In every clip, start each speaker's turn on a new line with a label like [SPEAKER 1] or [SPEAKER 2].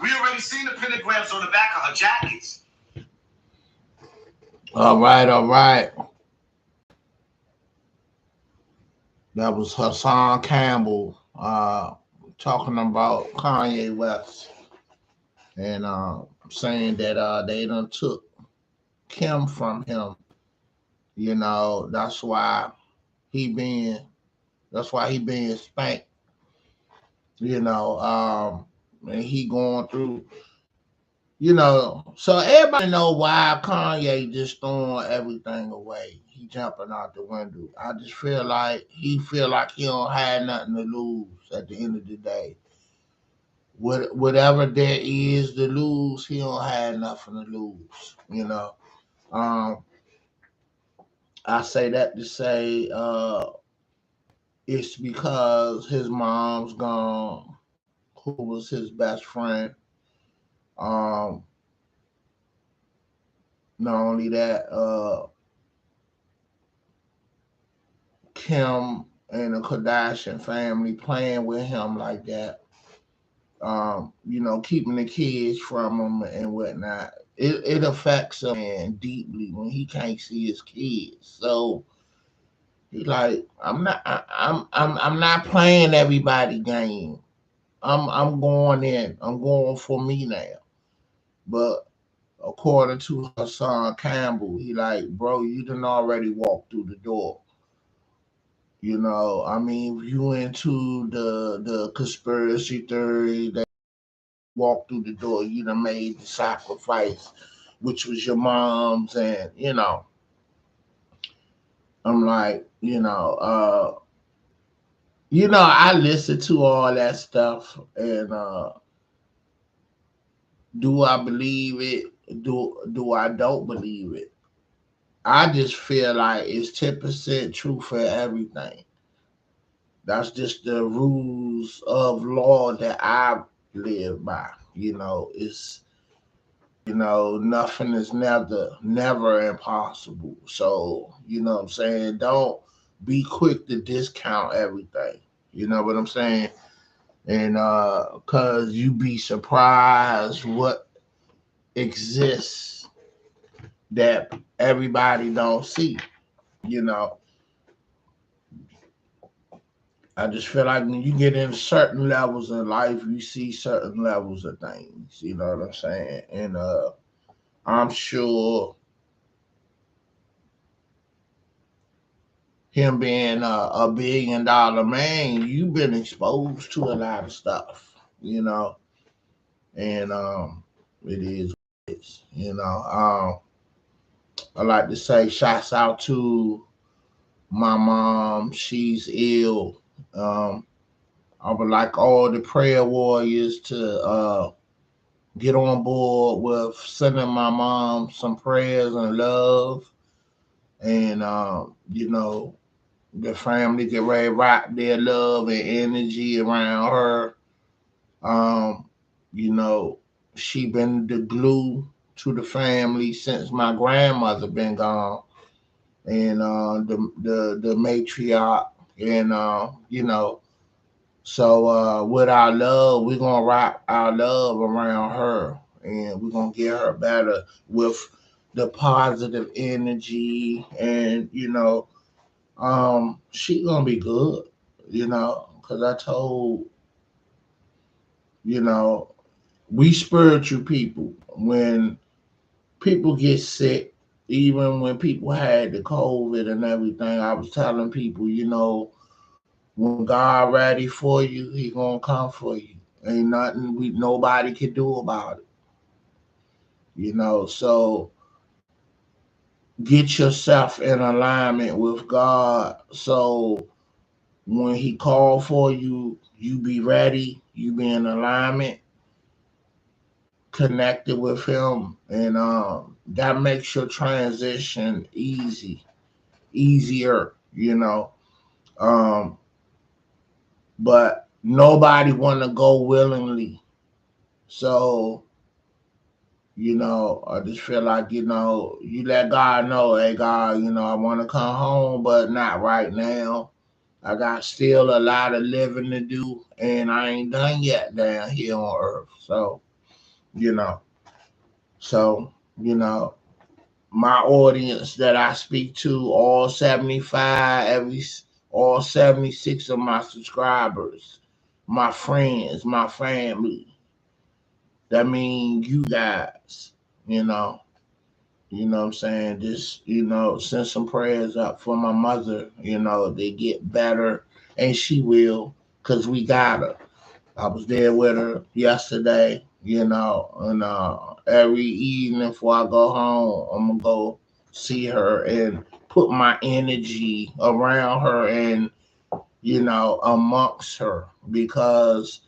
[SPEAKER 1] We already seen the pentagrams on the back of her jackets.
[SPEAKER 2] All right, all right. That was Hassan Campbell talking about Kanye West and saying that they done took Kim from him. You know, he being that's why he being spanked. You know, and he going through. You know, so everybody know why Kanye just throwing everything away. He jumping out the window. I just feel like he don't have nothing to lose at the end of the day. Whatever there is to lose, he don't have nothing to lose. You know, um, I say that to say it's because his mom's gone, who was his best friend. Um, Not only that, Kim and the Kardashian family playing with him like that. You know, keeping the kids from him and whatnot. It affects him man deeply when he can't see his kids. So he like, I'm not playing everybody game. I'm going in. I'm going for me now. But according to Hassan Campbell, he like, bro, you done already walked through the door. You know, I mean, if you into the conspiracy theory that walked through the door, you done made the sacrifice, which was your mom's, and I'm like, I listen to all that stuff, and do I believe it? Do I don't believe it? I just feel like it's 10% true for everything. That's just the rules of law that I live by. It's nothing is never impossible. So, what I'm saying? Don't be quick to discount everything. You know what I'm saying? And cause you be surprised what exists that everybody don't see, you know. I just feel like when you get in certain levels in life, you see certain levels of things. You know what I'm saying? And I'm sure him being a $1 billion man, you've been exposed to a lot of stuff. You know, and it is what it is. I like to say, shouts out to my mom. She's ill. Um, I would like all the prayer warriors to get on board with sending my mom some prayers and love, and the family get ready to rock their love and energy around her. Um, you know, she been the glue to the family since my grandmother been gone, and the matriarch, and so with our love, we're gonna wrap our love around her, and we're gonna get her better with the positive energy, and she gonna be good, because I told you know we spiritual people. When people get sick, even when people had the COVID and everything, I was telling people, when God ready for you, He gonna come for you. Ain't nothing nobody can do about it. So get yourself in alignment with God. So when He call for you, you be ready. You be in alignment, connected with Him, and that makes your transition easier. Um, but nobody want to go willingly. So I just feel like, you let God know, hey, God, I want to come home, but not right now. I got still a lot of living to do, and I ain't done yet down here on earth. So, you know. So, my audience that I speak to, all 75, all 76 of my subscribers, my friends, my family. That means you guys, you know. You know what I'm saying? Just, send some prayers up for my mother, they get better and she will, because we got her. I was there with her yesterday, and every evening before I go home, I'm gonna go see her and put my energy around her and amongst her, because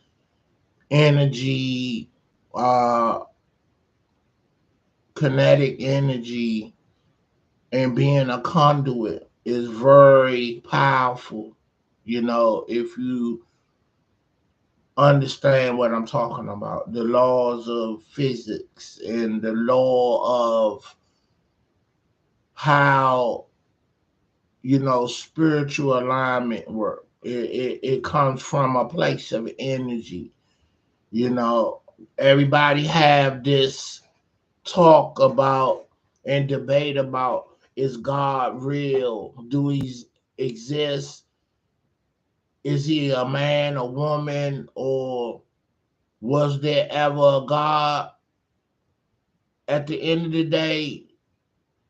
[SPEAKER 2] energy, uh, kinetic energy, and being a conduit is very powerful. If you understand what I'm talking about, the laws of physics and the law of how spiritual alignment work. It comes from a place of energy. You know, Everybody have this talk about and debate about, is God real? Do he exist? Is he a man, a woman, or was there ever a God? At the end of the day,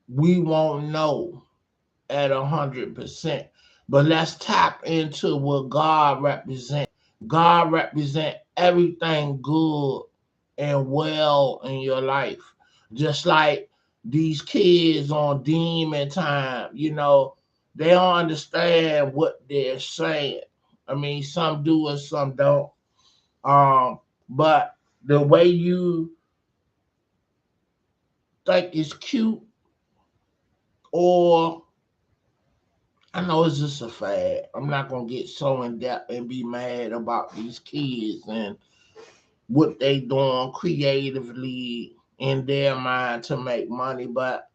[SPEAKER 2] we won't know at 100%. But let's tap into what God represents. God represents everything good and well in your life. Just like these kids on demon time, they don't understand what they're saying. I mean, some do and some don't. But the way you think is cute, or I know it's just a fad. I'm not gonna get so in depth and be mad about these kids and what they doing creatively in their mind to make money. But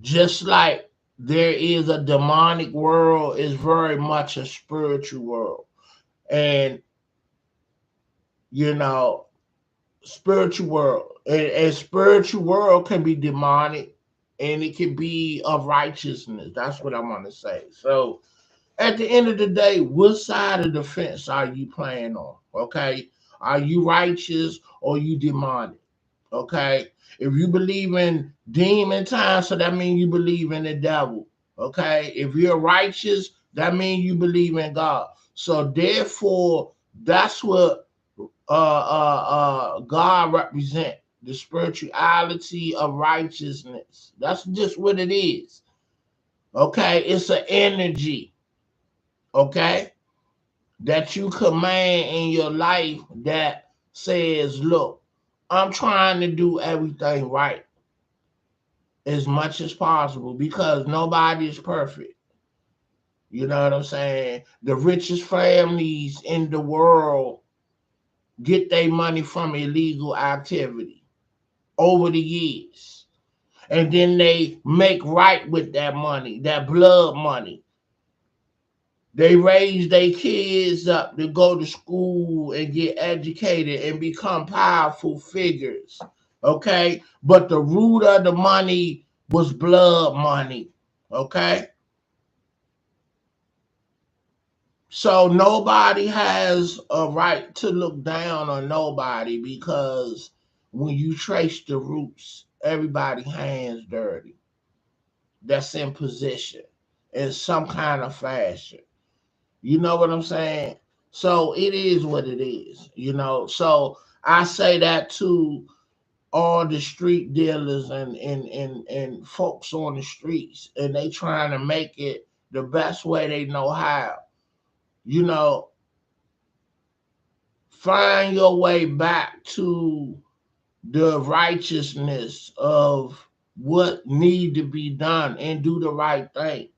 [SPEAKER 2] just like there is a demonic world, is very much a spiritual world. And you know, spiritual world. And spiritual world can be demonic and it can be of righteousness. That's what I want to say. So at the end of the day, what side of the fence are you playing on? Okay. Are you righteous or you demonic? Okay. If you believe in demon time, so that means you believe in the devil. Okay. If you're righteous, that means you believe in God. So therefore, that's what God represent, the spirituality of righteousness. That's just what it is. Okay. It's an energy. Okay. That you command in your life that says, look, I'm trying to do everything right as much as possible, because nobody is perfect. You know what I'm saying? The richest families in the world get their money from illegal activity over the years. And then they make right with that money, that blood money. They raise their kids up to go to school and get educated and become powerful figures. Okay? But the root of the money was blood money. Okay? So nobody has a right to look down on nobody, because when you trace the roots, everybody hands dirty that's in position in some kind of fashion. You know what I'm saying? So it is what it is. So I say that to all the street dealers and folks on the streets, and they trying to make it the best way they know how. You know, find your way back to the righteousness of what need to be done and do the right thing.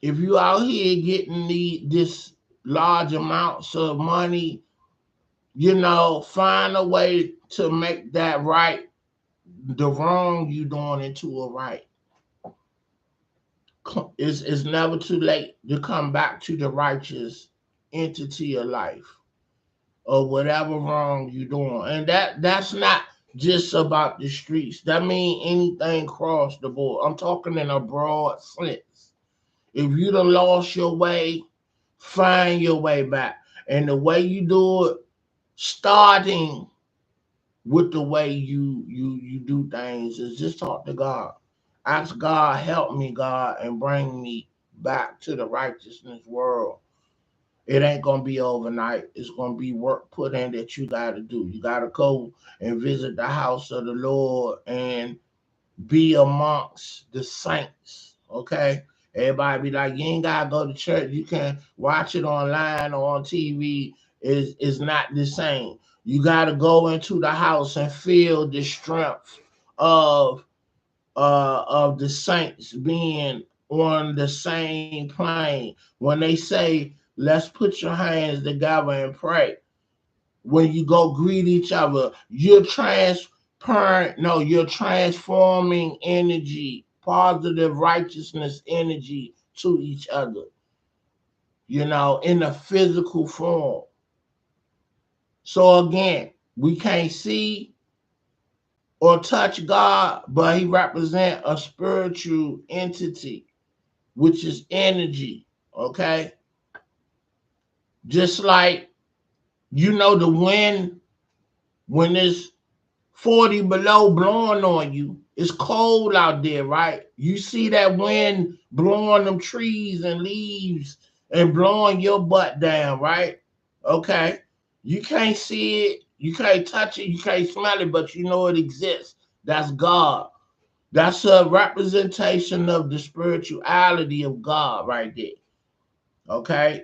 [SPEAKER 2] If you out here getting this large amounts of money, find a way to make that right, the wrong you doing into a right. It's never too late to come back to the righteous entity of life. or whatever wrong you're doing. And that's not just about the streets. That mean anything across the board. I'm talking in a broad sense. If you done lost your way, find your way back. And the way you do it, starting with the way you do things, is just talk to God. Ask God, help me, God, and bring me back to the righteousness world. It ain't gonna be overnight. It's gonna be work put in that you gotta do. You gotta go and visit the house of the Lord and be amongst the saints. Okay? Everybody be like, you ain't gotta go to church. You can watch it online or on TV. Is not the same. You gotta go into the house and feel the strength of of the saints being on the same plane. When they say, let's put your hands together and pray. When you go greet each other, you're transforming energy, positive righteousness energy to each other, in a physical form. So again, we can't see or touch God, but he represents a spiritual entity, which is energy. Okay. Just like, the wind, when it's 40 below blowing on you, it's cold out there, right? You see that wind blowing them trees and leaves and blowing your butt down, right? Okay. You can't see it, you can't touch it, you can't smell it, but you know it exists. That's God. That's a representation of the spirituality of God right there. Okay?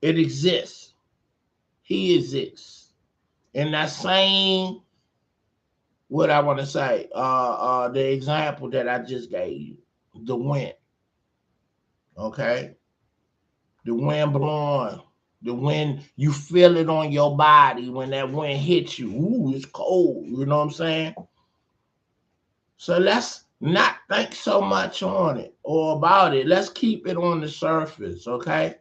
[SPEAKER 2] It exists. He exists. In that same, what I want to say, the example that I just gave you, the wind. Okay? The wind blowing. The wind, you feel it on your body when that wind hits you. Ooh, it's cold. You know what I'm saying? So let's not think so much on it or about it. Let's keep it on the surface, okay?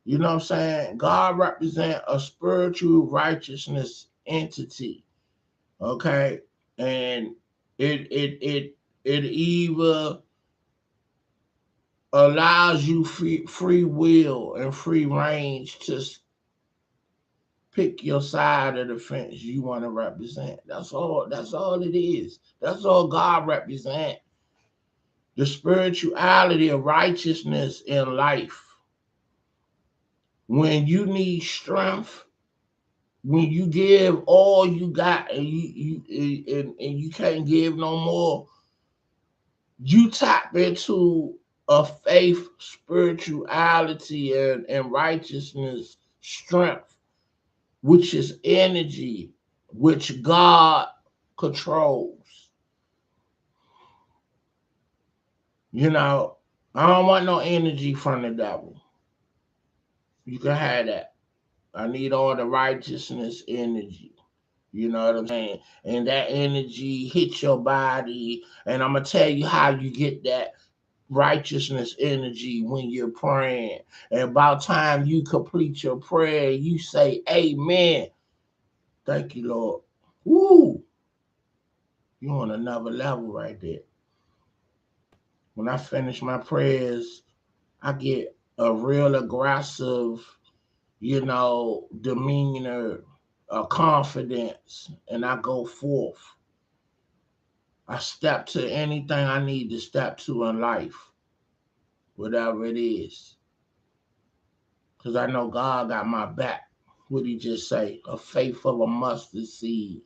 [SPEAKER 2] You know what I'm saying? God represents a spiritual righteousness entity, okay? And it either allows you free will and free range to pick your side of the fence you want to represent. That's all. That's all it is. That's all God represents. The spirituality of righteousness in life. When you need strength, when you give all you got and and you can't give no more, you tap into a faith, spirituality, and righteousness strength, which is energy, which God controls. I don't want no energy from the devil. You can have that. I need all the righteousness energy. You know what I'm saying? And that energy hits your body. And I'm going to tell you how you get that righteousness energy when you're praying. And about time you complete your prayer, you say, Amen. Thank you, Lord. Woo! You're on another level right there. When I finish my prayers, I get a real aggressive, demeanor, confidence, and I go forth. I step to anything I need to step to in life, whatever it is. Because I know God got my back. What he just say? A faith of a mustard seed.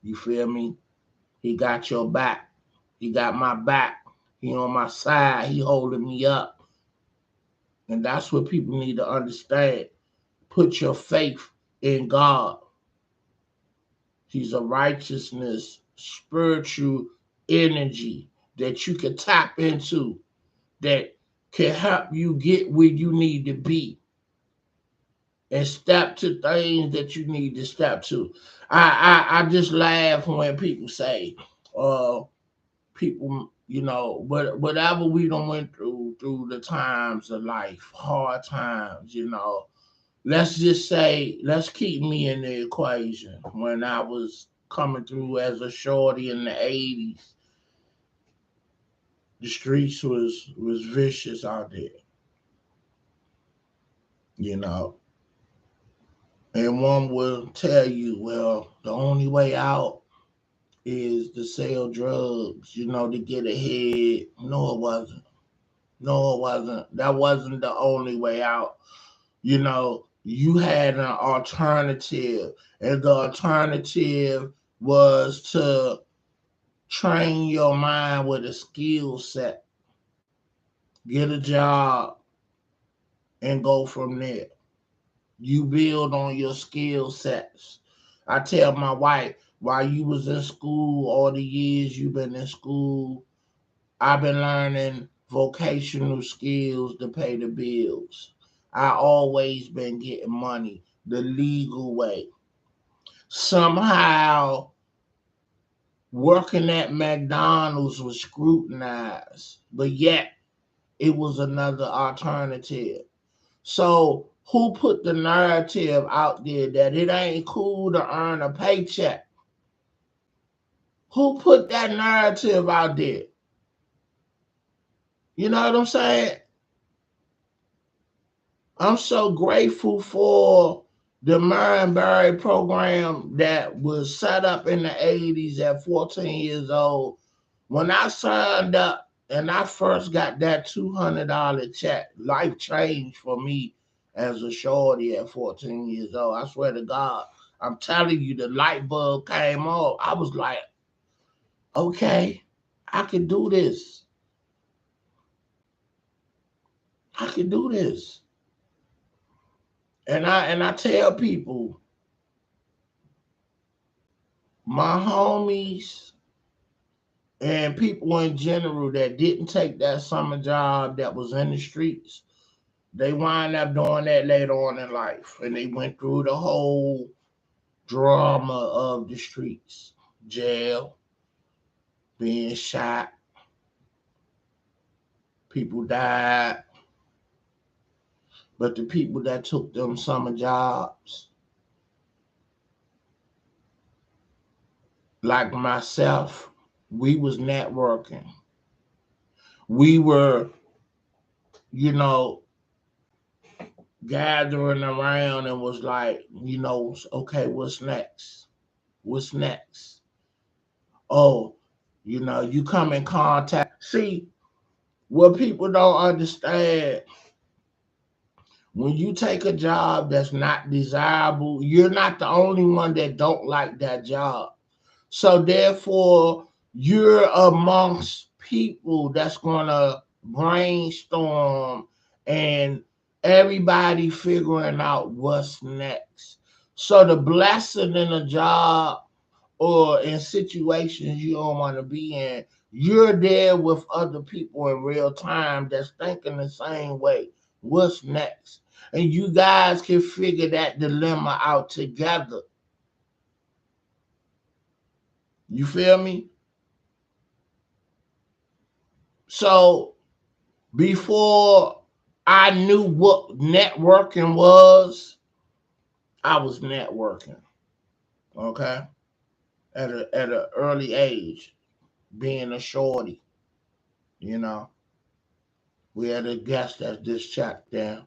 [SPEAKER 2] You feel me? He got your back. He got my back. He on my side. He holding me up. And that's what people need to understand. Put your faith in God. He's a righteousness, spiritual energy that you can tap into, that can help you get where you need to be and step to things that you need to step to. I just laugh when people say, people, whatever we done went through the times of life, hard times, let's just say, let's keep me in the equation. When I was coming through as a shorty in the 80s, the streets was vicious out there, you know. And one will tell you, well, the only way out is to sell drugs, to get ahead. No, it wasn't. No, it wasn't. That wasn't the only way out. You had an alternative, and the alternative was to train your mind with a skill set, get a job, and go from there. You build on your skill sets. I tell my wife, while you was in school, all the years you've been in school, I've been learning vocational skills to pay the bills. I always been getting money the legal way. Somehow working at McDonald's was scrutinized, but yet it was another alternative. So who put the narrative out there that it ain't cool to earn a paycheck? Who put that narrative out there? You know what I'm saying? I'm so grateful for the Marionberry program that was set up in the 80s at 14 years old. When I signed up and I first got that $200 check, life changed for me as a shorty at 14 years old. I swear to God, I'm telling you, the light bulb came on. I was like, okay, I can do this. I can do this. And I tell people, my homies and people in general that didn't take that summer job that was in the streets, they wind up doing that later on in life. And they went through the whole drama of the streets, jail, being shot, people died. But the people that took them summer jobs, like myself, we was networking. We were, you know, gathering around and was like, okay, what's next? What's next? Oh, you come in contact. See, what people don't understand, when you take a job that's not desirable, you're not the only one that don't like that job. So therefore, you're amongst people that's gonna brainstorm and everybody figuring out what's next. So the blessing in a job or in situations you don't want to be in, you're there with other people in real time that's thinking the same way. What's next? And you guys can figure that dilemma out together. You feel me? So before I knew what networking was, I was networking. Okay, at an early age, being a shorty. You know, we had a guest that just checked in.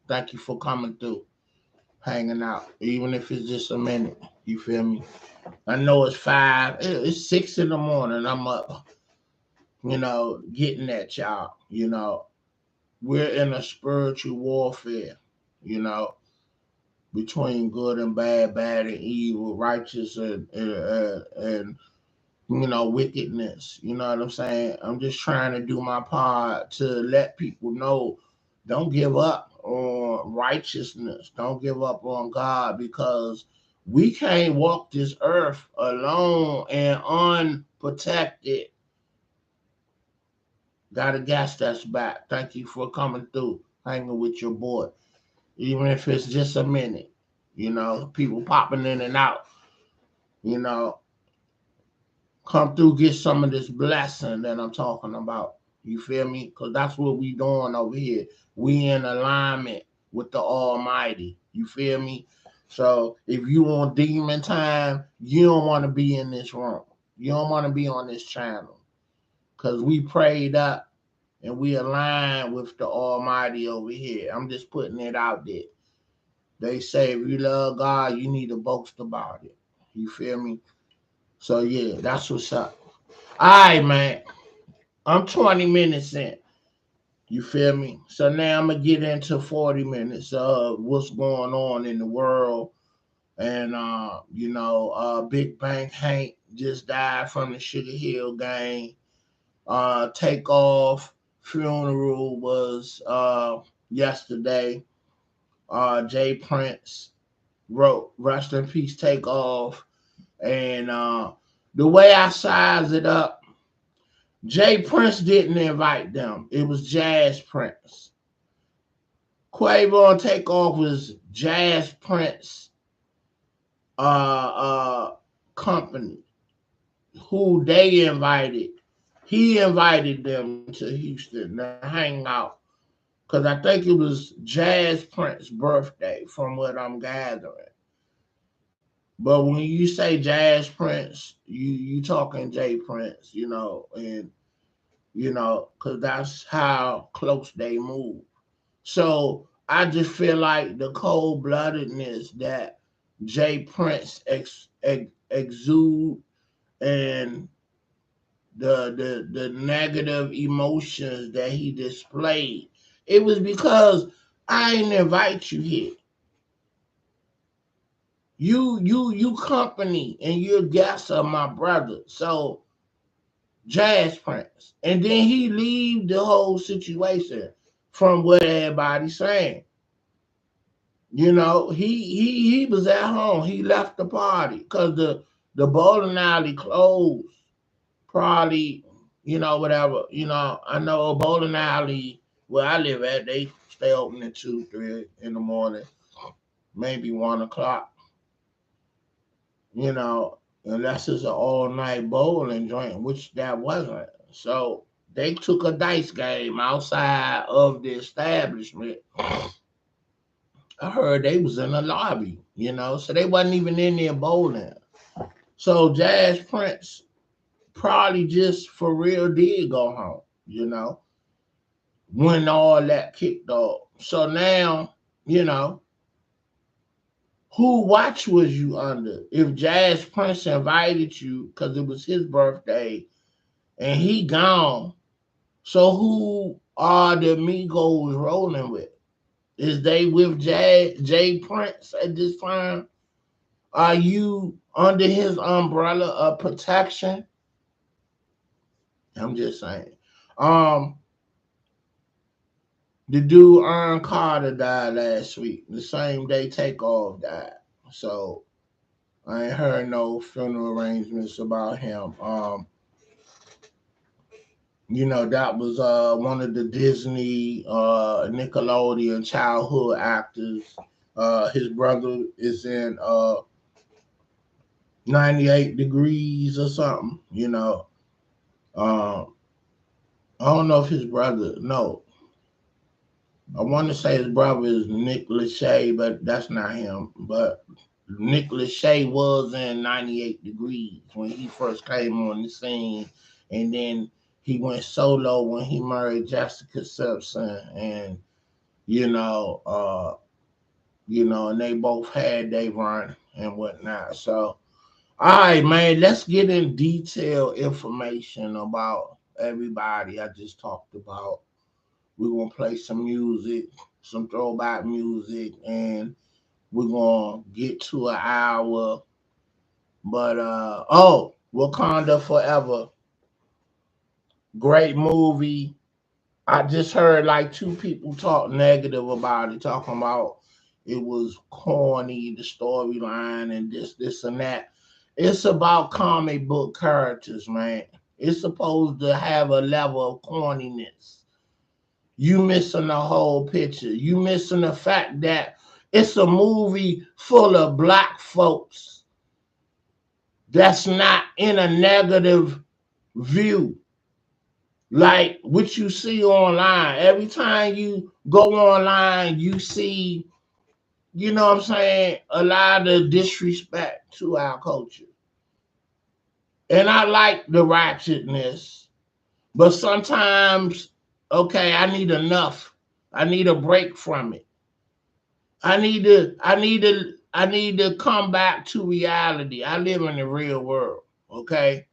[SPEAKER 2] Thank you for coming through, hanging out, even if it's just a minute. You feel me? I know it's 5. It's 6 in the morning. I'm up. Getting at y'all. We're in a spiritual warfare. You know, between good and bad, bad and evil, righteous and wickedness. You know what I'm saying? I'm just trying to do my part to let people know, don't give up on righteousness. Don't give up on God, because we can't walk this earth alone and unprotected. Got a gas that's back. Thank you for coming through, hanging with your boy. Even if it's just a minute, people popping in and out, you know, come through, get some of this blessing that I'm talking about. You feel me? Because that's what we doing over here. We in alignment with the Almighty. You feel me? So if you want demon time, you don't want to be in this room. You don't want to be on this channel. Because we prayed up and we align with the Almighty over here. I'm just putting it out there. They say if you love God, you need to boast about it. You feel me? So yeah, that's what's up. All right, man. I'm 20 minutes in. You feel me? So now I'm gonna get into 40 minutes of what's going on in the world. And Big Bang Hank just died from the Sugar Hill gang. Takeoff funeral was yesterday. Jay Prince wrote "Rest in Peace, Takeoff," and the way I size it up, Jay Prince didn't invite them. It was Jazz Prince. Quavo and Takeoff was Jazz Prince company who they invited. He invited them to Houston to hang out because I think it was Jazz Prince's birthday, from what I'm gathering. But when you say Jazz Prince, you talking Jay Prince, and because that's how close they move. So I just feel like the cold bloodedness that Jay Prince exude and the negative emotions that he displayed, it was because I didn't invite you here. You company and you're guest of my brother. So Jazz Prince. And then he leave the whole situation from what everybody's saying. He was at home. He left the party because the bowling alley closed. Probably, whatever. I know a bowling alley where I live at, they stay open at 2, 3 in the morning, maybe 1 o'clock. Unless it's an all night bowling joint, which that wasn't. So they took a dice game outside of the establishment. I heard they was in the lobby, so they wasn't even in there bowling. So Jazz Prince probably just for real did go home, when all that kicked off. So now, who watch was you under? If Jazz Prince invited you because it was his birthday and he gone, so who are the Migos rolling with? Is they with Jay Prince at this time? Are you under his umbrella of protection? I'm just saying. The dude Aaron Carter died last week, the same day Takeoff died. So I ain't heard no funeral arrangements about him. That was one of the Disney Nickelodeon childhood actors. His brother is in 98 Degrees or something, I don't know if his brother, no. I want to say his brother is Nick Lachey, but that's not him. But Nick Lachey was in 98 Degrees when he first came on the scene. And then he went solo when he married Jessica Simpson. And, and they both had their run and whatnot. So, all right, man, let's get in detailed information about everybody I just talked about. We're going to play some music, some throwback music, and we're going to get to an hour. But, Wakanda Forever. Great movie. I just heard like 2 people talk negative about it, talking about it was corny, the storyline, and this, and that. It's about comic book characters, man. It's supposed to have a level of corniness. You missing the whole picture. You missing the fact that it's a movie full of black folks that's not in a negative view. Like what you see online. Every time you go online, you see you know what I'm saying, a lot of disrespect to our culture. And I like the ratchetness, but sometimes, okay, I need enough. I need a break from it. I need to come back to reality. I live in the real world, okay?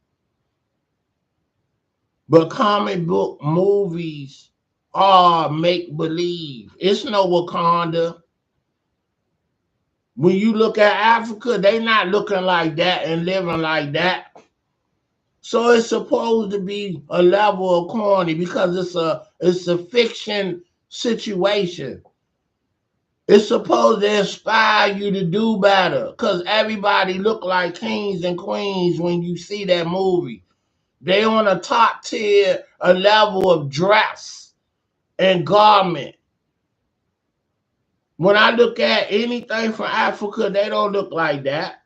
[SPEAKER 2] But comic book movies are make believe. It's no Wakanda. When you look at Africa, they not looking like that and living like that. So it's supposed to be a level of corny because it's a fiction situation. It's supposed to inspire you to do better because everybody look like kings and queens when you see that movie. They on a top tier, a level of dress and garment. When I look at anything from Africa, they don't look like that.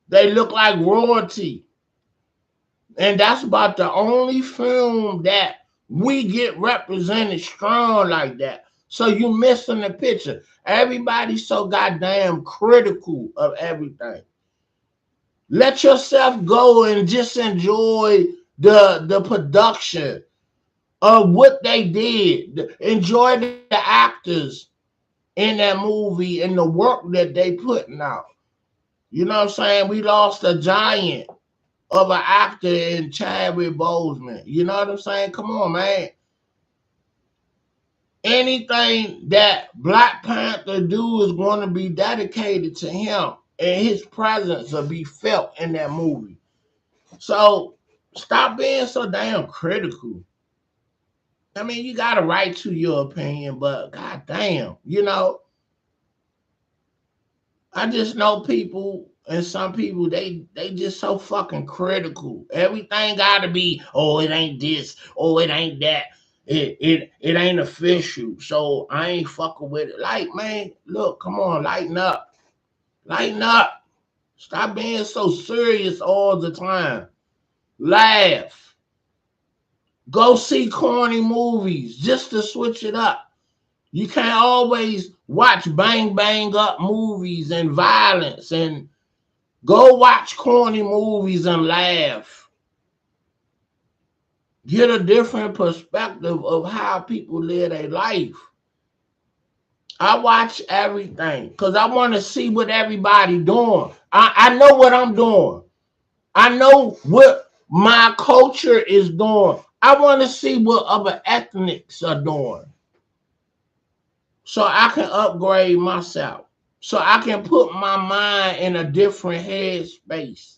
[SPEAKER 2] They look like royalty. And that's about the only film that we get represented strong like that. So you missing the picture. Everybody's so goddamn critical of everything. Let yourself go and just enjoy the production of what they did. Enjoy the actors in that movie and the work that they putting out. You know what I'm saying? We lost a giant of an actor in Chadwick Boseman. You know what I'm saying? Come on, man. Anything that Black Panther do is going to be dedicated to him, and his presence will be felt in that movie. So stop being so damn critical. I mean, you got a right to your opinion, but goddamn, you know, I just know people and some people they just so fucking critical. Everything gotta be, oh, it ain't this, oh, it ain't that. It ain't official. So I ain't fucking with it. Like, man, look, come on, lighten up. Lighten up. Stop being so serious all the time. Laugh. Go see corny movies just to switch it up. You can't always watch bang bang up movies and violence, and go watch corny movies and laugh. Get a different perspective of how people live their life. I watch everything because I want to see what everybody doing. I know what I'm doing. I know what my culture is doing. I want to see what other ethnics are doing, so I can upgrade myself, so I can put my mind in a different headspace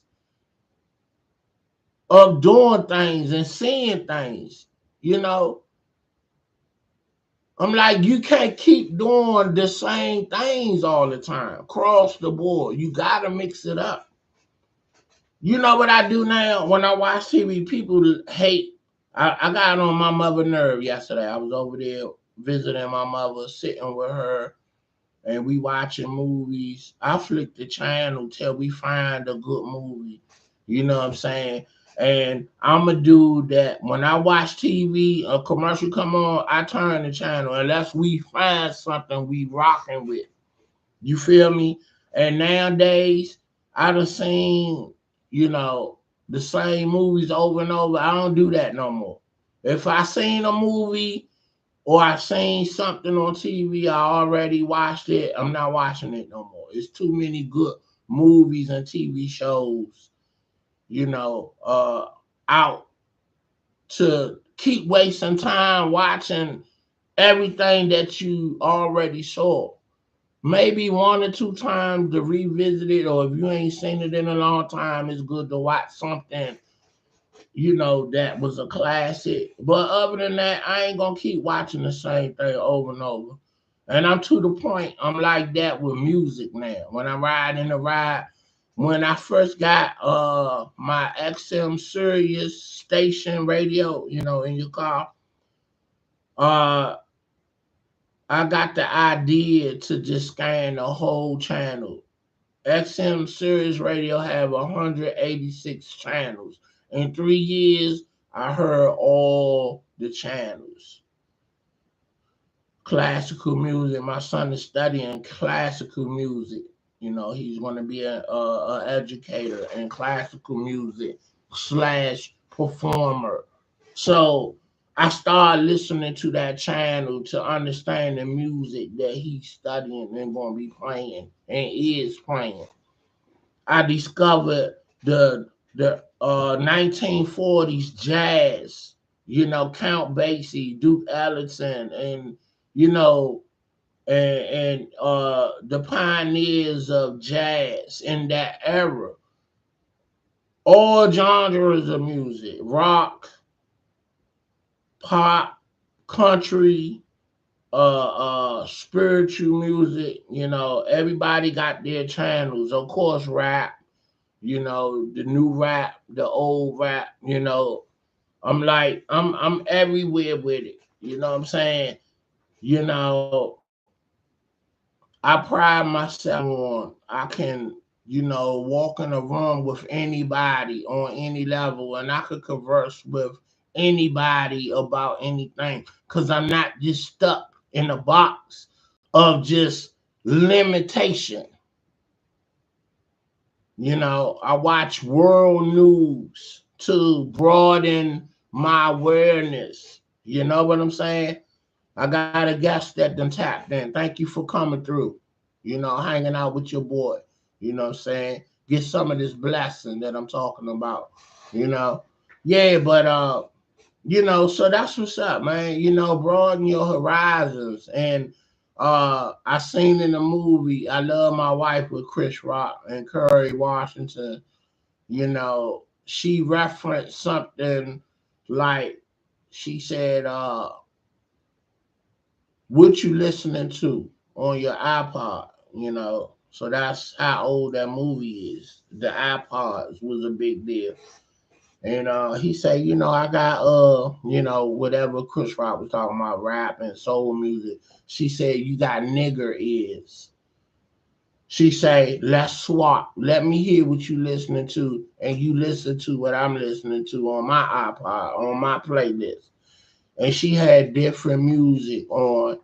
[SPEAKER 2] of doing things and seeing things. You know, I'm like, you can't keep doing the same things all the time across the board. You gotta mix it up. You know what I do now when I watch TV? People hate. I got on my mother nerve yesterday. I was over there visiting my mother, sitting with her, and we watching movies. I flick the channel till we find a good movie. You know what I'm saying? And I'm a dude that when I watch TV, a commercial come on, I turn the channel unless we find something we rocking with. You feel me? And nowadays, I done seen, you know, the same movies over and over. I don't do that no more. If I seen a movie or I seen something on TV, I already watched it. I'm not watching it no more. It's too many good movies and TV shows, you know, out to keep wasting time watching everything that you already saw. Maybe one or two times to revisit it, or if you ain't seen it in a long time, it's good to watch something, you know, that was a classic. But other than that, I ain't gonna keep watching the same thing over and over. And I'm to the point, I'm like that with music now. When I ride in the ride, when I first got my XM Sirius station radio, you know, in your car, uh I got the idea to just scan the whole channel. XM Sirius Radio have 186 channels. In 3 years, I heard all the channels. classical music. My son is studying classical music. You know, he's going to be a educator in classical music slash performer. So I started listening to that channel to understand the music that he's studying and going to be playing and is playing. I discovered the 1940s jazz, you know, Count Basie, Duke Ellington, and you know, and the pioneers of jazz in that era. All genres of music, rock, pop, country, spiritual music, you know, everybody got their channels. Of course, rap, you know, the new rap, the old rap, you know. I'm everywhere with it. You know what I'm saying? You know, I pride myself on I can, you know, walk in a room with anybody on any level and I could converse with anybody about anything because I'm not just stuck in a box of just limitation. You know, I watch world news to broaden my awareness. You know what I'm saying? I got a guest that done tapped in. Thank you for coming through. You know, hanging out with your boy. You know what I'm saying? Get some of this blessing that I'm talking about. You know? Yeah, but you know, so that's what's up, man. You know, broaden your horizons. And I seen in the movie I Love My Wife with Chris Rock and Curry Washington, you know, she referenced something like she said, what you listening to on your iPod, you know. So that's how old that movie is. The iPods was a big deal. And he said, you know, I got you know, whatever Chris Rock was talking about, rap and soul music. She said, you got nigger ears. She say, let's swap. Let me hear what you listening to, and you listen to what I'm listening to on my iPod, on my playlist. And she had different music on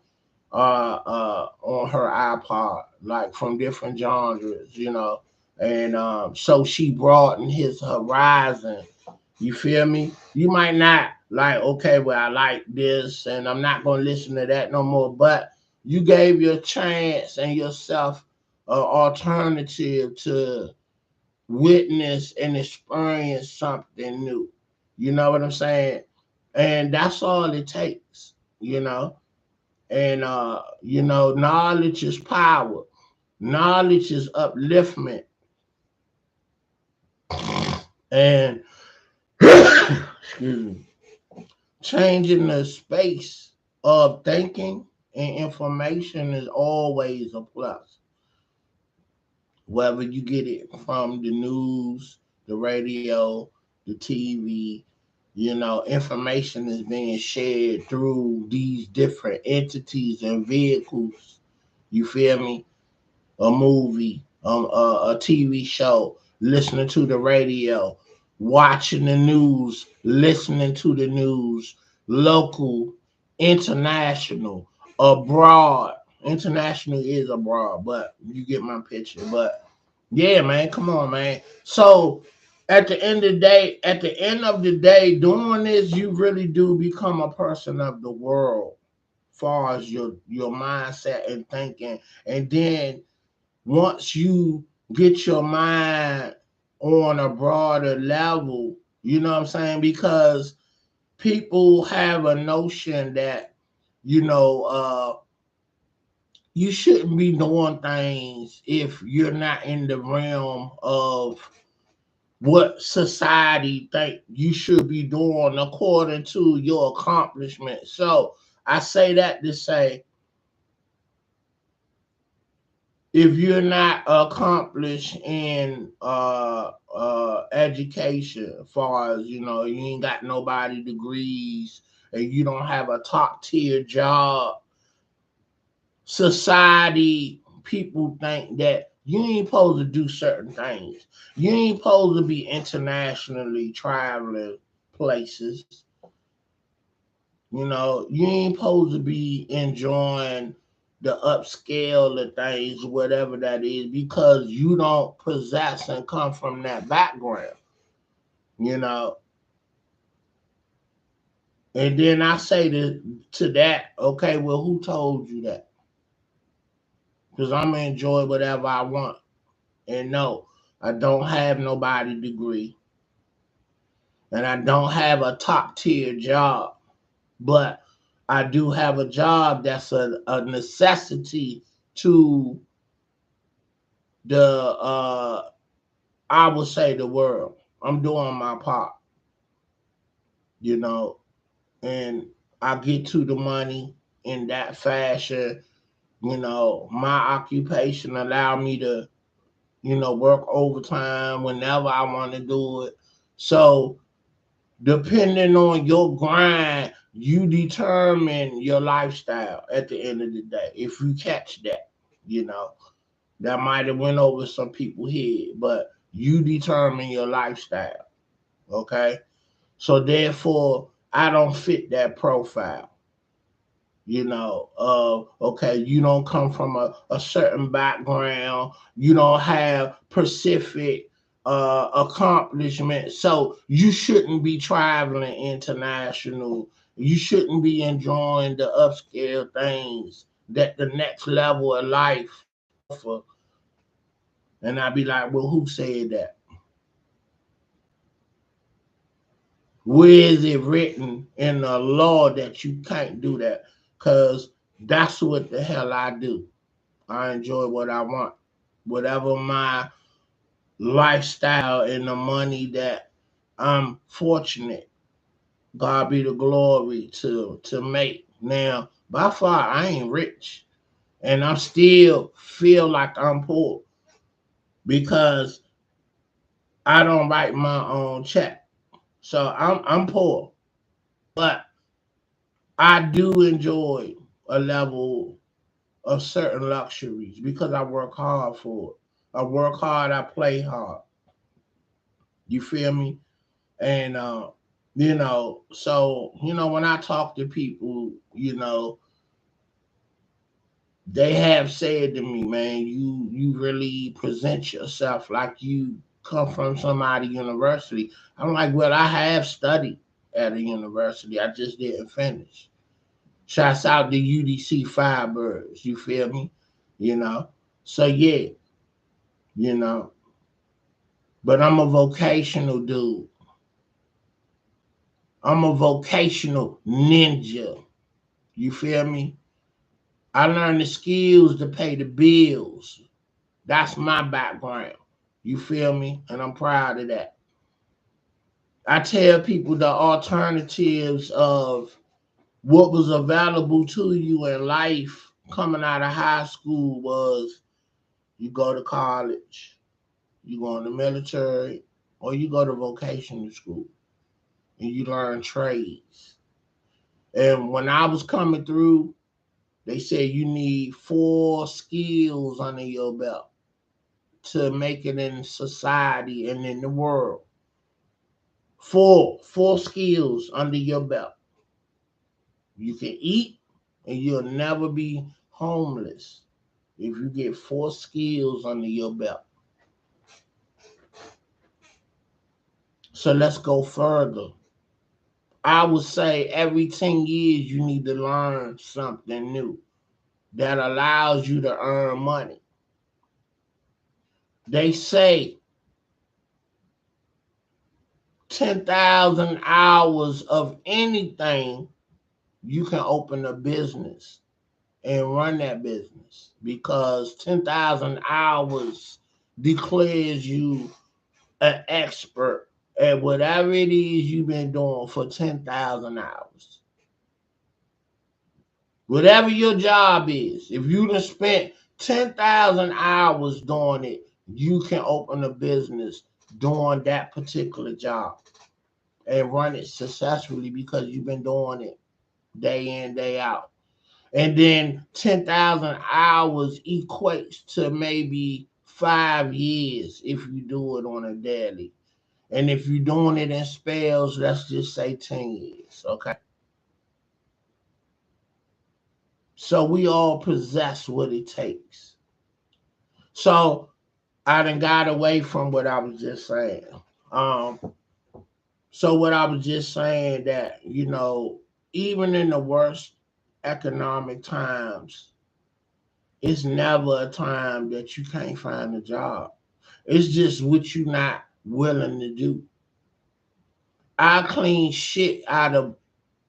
[SPEAKER 2] her iPod, like from different genres, you know. And so she broadened his horizon. You feel me? You might not like, okay, well, I like this and I'm not going to listen to that no more, but you gave your chance and yourself an alternative to witness and experience something new. You know what I'm saying? And that's all it takes, you know. And you know, knowledge is power. Knowledge is upliftment. And excuse me, changing the space of thinking and information is always a plus. Whether you get it from the news, the radio, the TV, you know, information is being shared through these different entities and vehicles. You feel me? A movie, a TV show, listening to the radio, watching the news, listening to the news, local, international, abroad. International is abroad, but you get my picture. But yeah, man, come on, man. So at the end of the day, doing this, you really do become a person of the world, far as your mindset and thinking, and then once you get your mind on a broader level, you know what I'm saying? Because people have a notion that, you know, you shouldn't be doing things if you're not in the realm of what society think you should be doing according to your accomplishment. So I say that to say, if you're not accomplished in education, as far as you know, you ain't got nobody degrees and you don't have a top tier job, society people think that you ain't supposed to do certain things. You ain't supposed to be internationally traveling places. You know, you ain't supposed to be enjoying the upscale of things, whatever that is, because you don't possess and come from that background, you know. And then I say to that, okay, well, who told you that? Because I'm gonna enjoy whatever I want. And no, I don't have nobody degree, and I don't have a top tier job, but I do have a job that's a necessity to the I would say the world. I'm doing my part, you know, and I get to the money in that fashion. You know, my occupation allow me to, you know, work overtime whenever I want to do it. So depending on your grind, you determine your lifestyle at the end of the day. If you catch that, you know, that might have went over some people's head, but you determine your lifestyle. Okay. So therefore, I don't fit that profile. You know, okay, you don't come from a certain background, you don't have specific accomplishment, so you shouldn't be traveling international. You shouldn't be enjoying the upscale things that the next level of life offer. And I'd be like, well, who said that? Where is it written in the law that you can't do that? Because that's what the hell I do. I enjoy what I want. Whatever my lifestyle and the money that I'm fortunate, God be the glory to make. Now, by far, I ain't rich. And I still feel like I'm poor because I don't write my own check. So I'm poor. But I do enjoy a level of certain luxuries because I work hard for it. I work hard, I play hard. You feel me? And you know, so you know, when I talk to people, you know, they have said to me, man, you really present yourself like you come from somebody university. I'm like, well, I have studied at a university. I just didn't finish. Shouts out to UDC Firebirds. You feel me? You know. So yeah, you know. But I'm a vocational dude. I'm a vocational ninja. You feel me? I learned the skills to pay the bills. That's my background. You feel me? And I'm proud of that. I tell people the alternatives of what was available to you in life coming out of high school was you go to college, you go in the military, or you go to vocational school and you learn trades. And when I was coming through, they said you need 4 skills under your belt to make it in society and in the world. Four skills under your belt. You can eat and you'll never be homeless if you get 4 skills under your belt. So let's go further. I would say every 10 years you need to learn something new that allows you to earn money. They say 10,000 hours of anything, you can open a business and run that business because 10,000 hours declares you an expert at whatever it is you've been doing for 10,000 hours. Whatever your job is, if you done spent 10,000 hours doing it, you can open a business doing that particular job and run it successfully because you've been doing it day in, day out. And then 10,000 hours equates to maybe 5 years if you do it on a daily. And if you're doing it in spells, let's just say 10 years, okay? So we all possess what it takes. So I done got away from what I was just saying. Um, so what I was just saying that, even in the worst economic times, it's never a time that you can't find a job. It's just what you not willing to do. I clean shit out of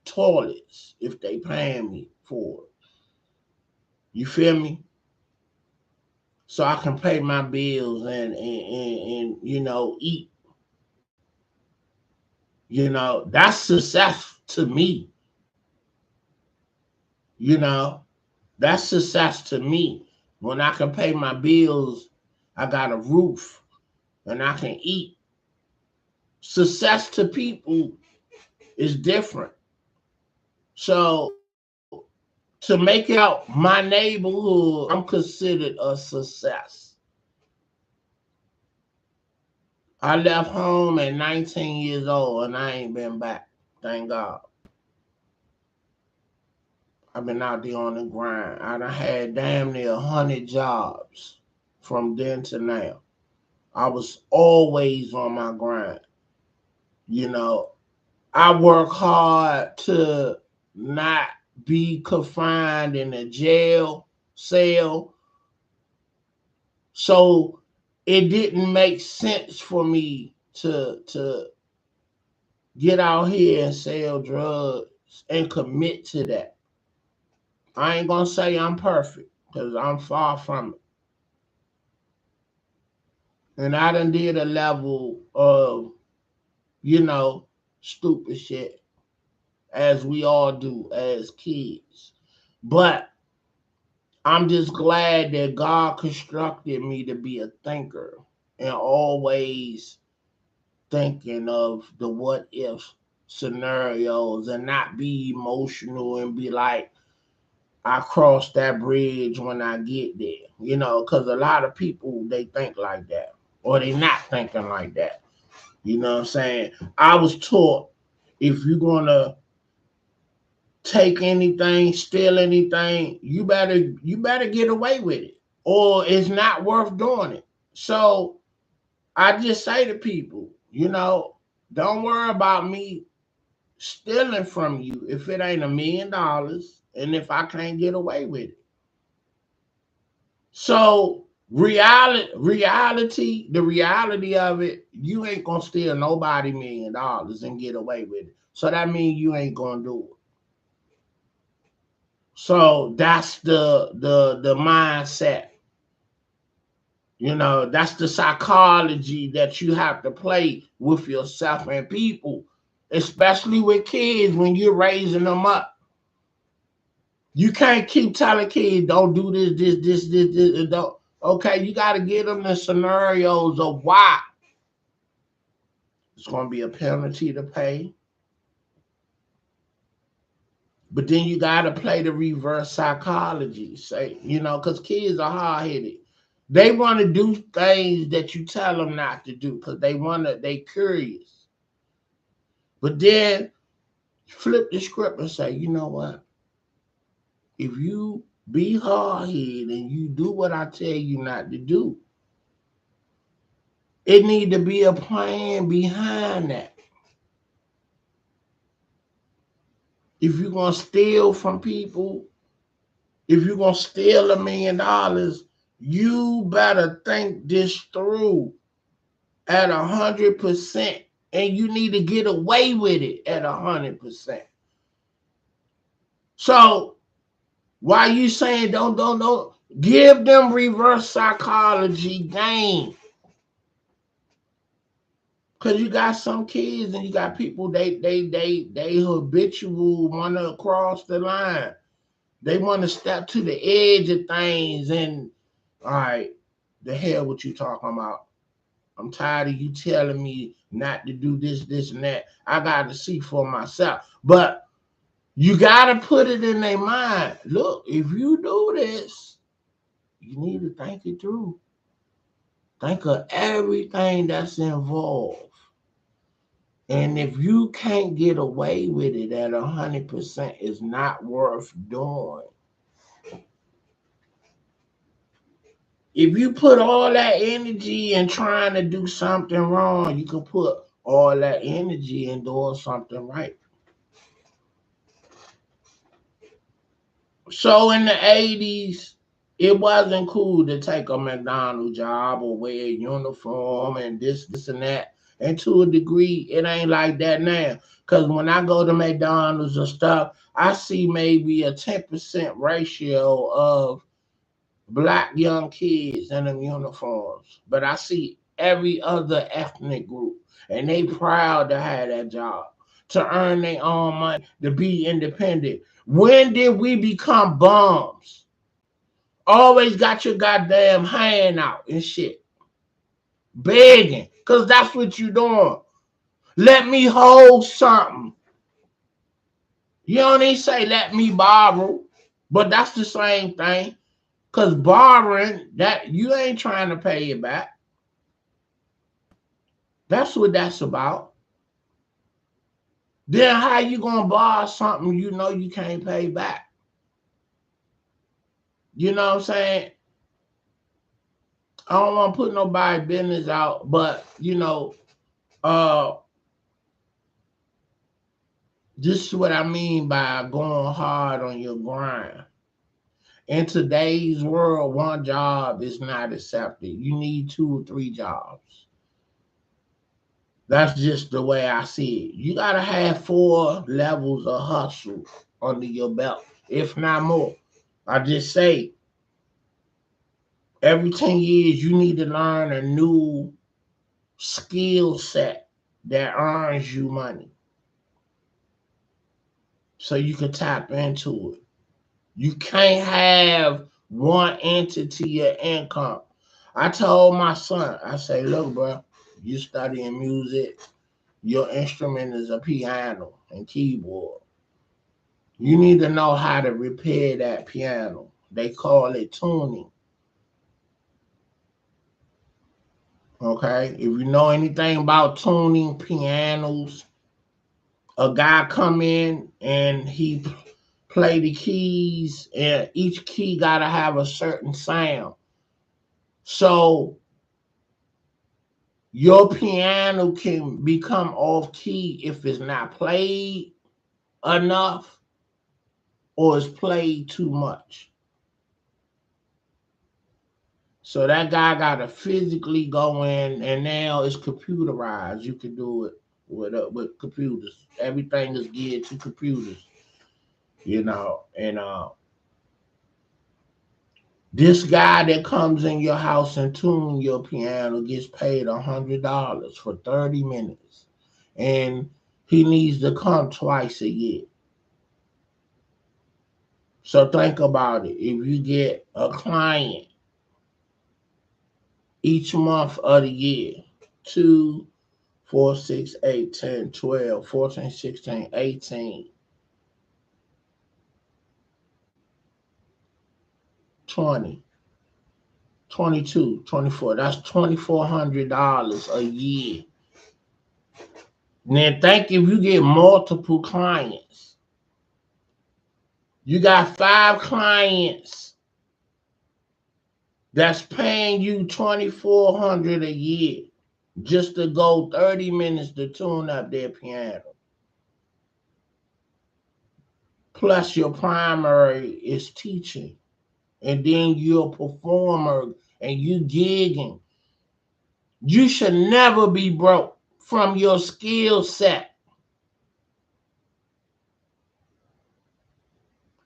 [SPEAKER 2] toilets if they paying me for it. You feel me? So I can pay my bills and eat. That's success to me. You know, that's success to me. When I can pay my bills, I got a roof and I can eat. Success to people is different. So to make it out my neighborhood, I'm considered a success. I left home at 19 years old and I ain't been back. Thank God. I've been out there on the grind. I done had damn near 100 jobs from then to now. I was always on my grind. You know, I work hard to not be confined in a jail cell. So it didn't make sense for me to get out here and sell drugs and commit to that. I ain't gonna say I'm perfect because I'm far from it. And I done did a level of, you know, stupid shit as we all do as kids. But I'm just glad that God constructed me to be a thinker and always thinking of the what if scenarios and not be emotional and be like, I cross that bridge when I get there, because a lot of people, they think like that or they not thinking like that. You know what I'm saying? I was taught if you're going to take anything, steal anything, you better get away with it or it's not worth doing it. So I just say to people, don't worry about me stealing from you if it ain't $1 million and if I can't get away with it. So the reality of it, you ain't gonna steal nobody $1 million and get away with it. So that means you ain't gonna do it. So that's the mindset. That's the psychology that you have to play with yourself and people, especially with kids when you're raising them up. You can't keep telling kids, don't do this, and don't. Okay, you got to give them the scenarios of why. It's going to be a penalty to pay. But then you got to play the reverse psychology. Say, because kids are hard-headed. They want to do things that you tell them not to do because they curious. But then flip the script and say, you know what? If you be hard-headed and you do what I tell you not to do, it need to be a plan behind that. If you're going to steal from people, if you're going to steal $1 million, you better think this through at 100%. And you need to get away with it at 100%. So why you saying don't give them reverse psychology game? Because you got some kids and you got people, they habitual want to cross the line. They want to step to the edge of things and, all right, the hell what you talking about? I'm tired of you telling me not to do this, and that. I got to see for myself. But you got to put it in their mind. Look, if you do this, you need to think it through. Think of everything that's involved. And if you can't get away with it at 100%, it's not worth doing. If you put all that energy in trying to do something wrong, you can put all that energy in doing something right. So in the 80s, it wasn't cool to take a McDonald's job or wear a uniform and this and that. And to a degree, it ain't like that now. Because when I go to McDonald's and stuff, I see maybe a 10% ratio of black young kids in them uniforms. But I see every other ethnic group, and they proud to have that job, to earn their own money, to be independent. When did we become bums? Always got your goddamn hand out and shit, begging, because that's what you doing. Let me hold something. You don't even say let me borrow, but that's the same thing. Because borrowing, that you ain't trying to pay it back. That's what that's about. Then how you gonna borrow something you know you can't pay back? You know what I'm saying? I don't want to put nobody business out, but this is what I mean by going hard on your grind. In today's world, one job is not accepted. You need 2 or 3 jobs. That's just the way I see it. You gotta have 4 levels of hustle under your belt, if not more. I just say every 10 years you need to learn a new skill set that earns you money so you can tap into it. You can't have one entity of income. I told my son, I say, look, bro, you studying music, your instrument is a piano and keyboard. You need to know how to repair that piano. They call it tuning. Okay? If you know anything about tuning pianos, a guy come in and he play the keys, and each key got to have a certain sound. So your piano can become off key if it's not played enough or it's played too much. So that guy got to physically go in, and now it's computerized. You can do it with computers. Everything is geared to computers, and this guy that comes in your house and tune your piano gets paid $100 for 30 minutes. And he needs to come twice a year. So think about it. If you get a client each month of the year, 2, 4, 6, 8, 10, 12, 14, 16, 18, 20, 22, 24, that's $2,400 a year. And then think if you get multiple clients. You got 5 clients that's paying you $2,400 a year just to go 30 minutes to tune up their piano. Plus your primary is teaching. And then you're a performer and you gigging. You should never be broke from your skill set.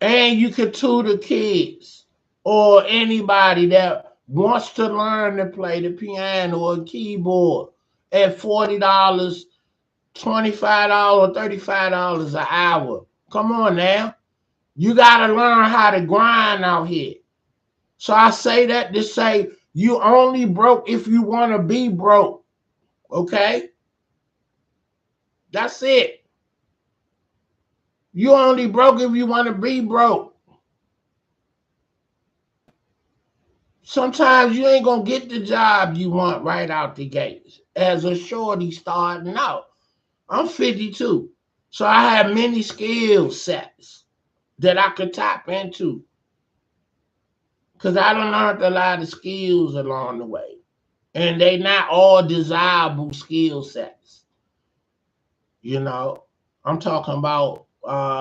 [SPEAKER 2] And you can tutor kids or anybody that wants to learn to play the piano or keyboard at $40, $25, $35 an hour. Come on now. You got to learn how to grind out here. So I say that to say you only broke if you want to be broke. Okay? That's it. You only broke if you want to be broke. Sometimes you ain't going to get the job you want right out the gates. As a shorty starting out, I'm 52. So I have many skill sets that I could tap into. Because I done learned a lot of skills along the way. And they not all desirable skill sets. You know, I'm talking about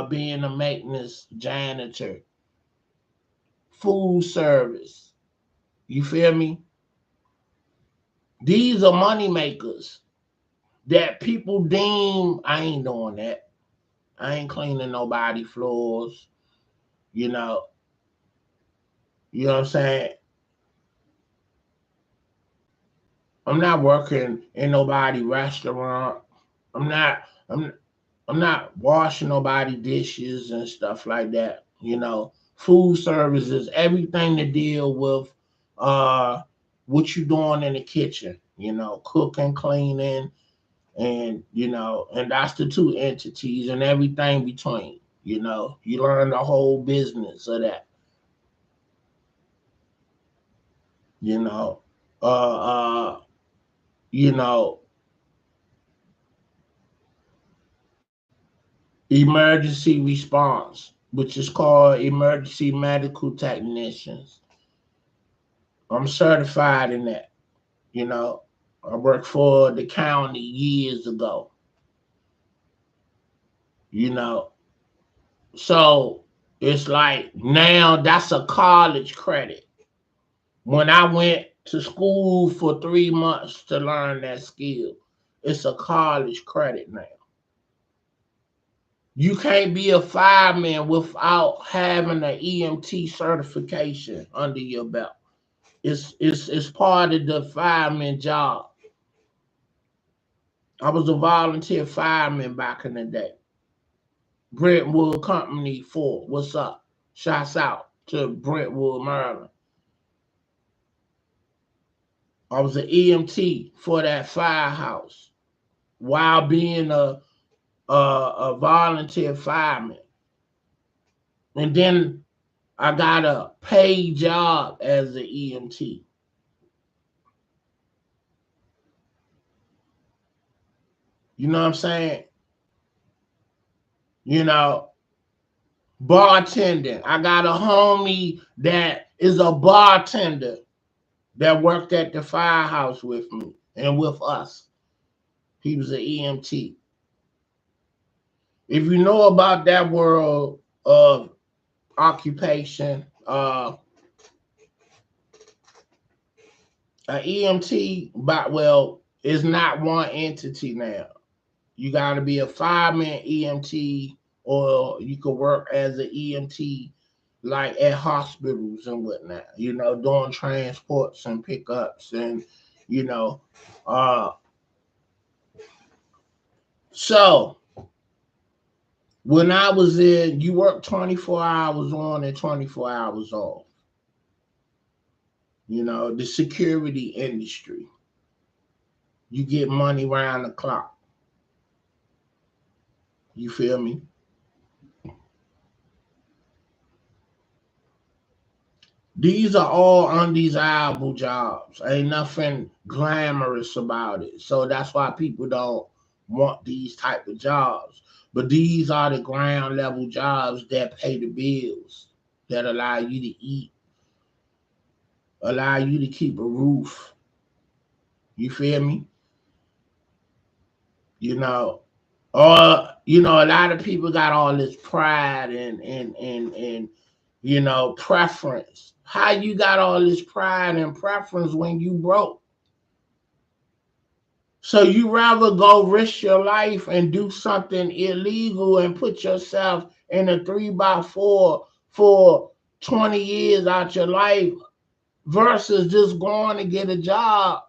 [SPEAKER 2] being a maintenance janitor, food service. You feel me? These are money makers that people deem I ain't doing that. I ain't cleaning nobody floors. You know, you know what I'm saying? I'm not working in nobody restaurant. I'm not. I'm not washing nobody dishes and stuff like that. You know, food services, everything to deal with what you doing in the kitchen. You know, cooking, cleaning, and and that's the two entities and everything between. You know, you learn the whole business of that. You know, uh, uh, you know, emergency response, which is called emergency medical technicians. I'm certified in that. You know, I worked for the county years ago. You know, so it's like now that's a college credit. When I went to school for 3 months to learn that skill, it's a college credit now. You can't be a fireman without having an EMT certification under your belt. It's part of the fireman job. I was a volunteer fireman back in the day. Brentwood Company 4, what's up? Shouts out to Brentwood, Maryland. I was an EMT for that firehouse while being a volunteer fireman. And then I got a paid job as an EMT. You know what I'm saying? You know, bartending. I got a homie that is a bartender that worked at the firehouse with me and with us. He was an EMT. If you know about that world of occupation, an EMT, is not one entity now. You got to be a fireman EMT, or you could work as an EMT like at hospitals and whatnot, doing transports and pickups and, you know. Uh, so when I was in, you work 24 hours on and 24 hours off. The security industry. You get money round the clock. You feel me? These are all undesirable jobs. Ain't nothing glamorous about it. So that's why people don't want these type of jobs. But these are the ground level jobs that pay the bills, that allow you to eat, allow you to keep a roof. You feel me? You know, a lot of people got all this pride and preference. How you got all this pride and preference when you broke? So you rather go risk your life and do something illegal and put yourself in a 3x4 for 20 years out your life versus just going to get a job.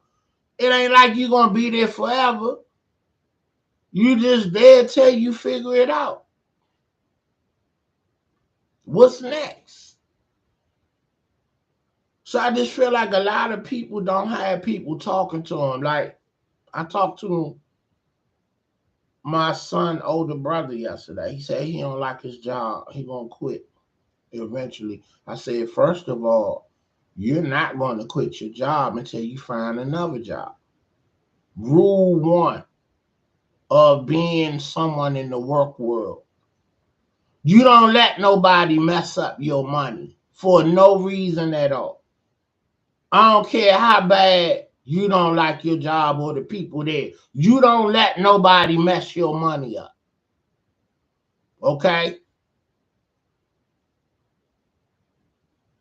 [SPEAKER 2] It ain't like you're going to be there forever. You just there till you figure it out. What's next? So I just feel like a lot of people don't have people talking to them. Like, I talked to my son, older brother yesterday. He said he don't like his job. He gonna quit eventually. I said, first of all, you're not going to quit your job until you find another job. Rule one of being someone in the work world. You don't let nobody mess up your money. for no reason at all. I don't care how bad you don't like your job or the people there. You don't let nobody mess your money up. Okay?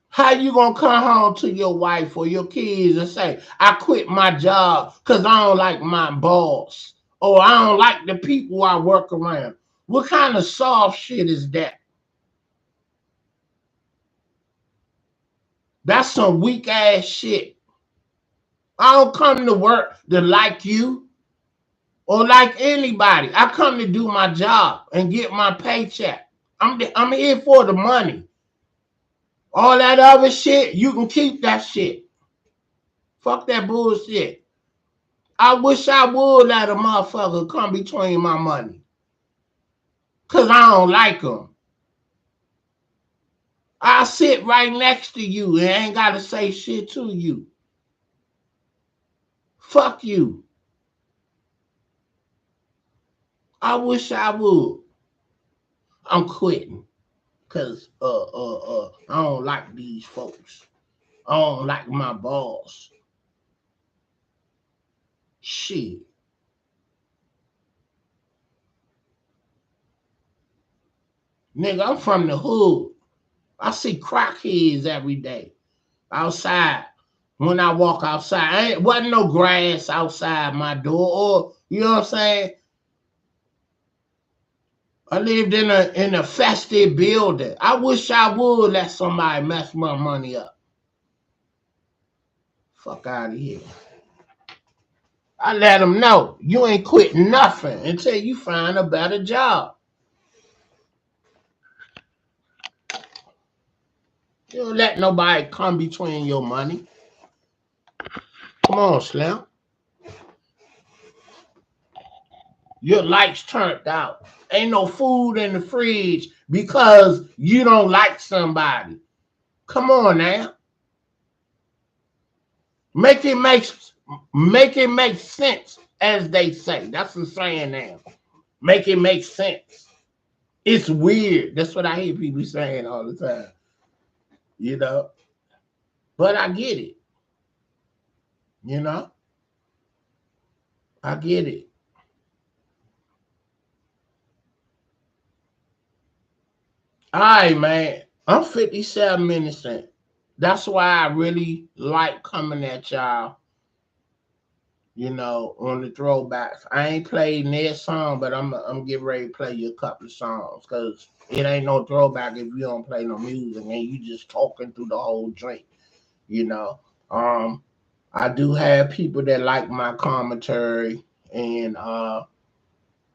[SPEAKER 2] How you gonna come home to your wife or your kids and say, I quit my job because I don't like my boss or I don't like the people I work around? What kind of soft shit is that? That's some weak ass shit. I don't come to work to like you or like anybody. I come to do my job and get my paycheck. I'm here for the money. All that other shit, you can keep that shit. Fuck that bullshit. I wish I would let a motherfucker come between my money. Because I don't like them. I sit right next to you and ain't got to say shit to you. Fuck you. I wish I would. I'm quitting. Because I don't like these folks. I don't like my boss. Shit. Nigga, I'm from the hood. I see crackheads every day outside. When I walk outside, wasn't no grass outside my door, or you know what I'm saying? I lived in a festive building. I wish I would let somebody mess my money up. Fuck out of here. I let them know you ain't quitting nothing until you find a better job. You don't let nobody come between your money. Come on, Slim. Your lights turned out. Ain't no food in the fridge because you don't like somebody. Come on now. Make it make sense, as they say. That's the saying now. Make it make sense. It's weird. That's what I hear people saying all the time. You know? But I get it. You know? I get it. All right, man. I'm 57 minutes in. That's why I really like coming at y'all, you know, on the throwbacks. I ain't played their song, but I'm getting ready to play you a couple of songs because it ain't no throwback if you don't play no music and you just talking through the whole drink, you know. I do have people that like my commentary and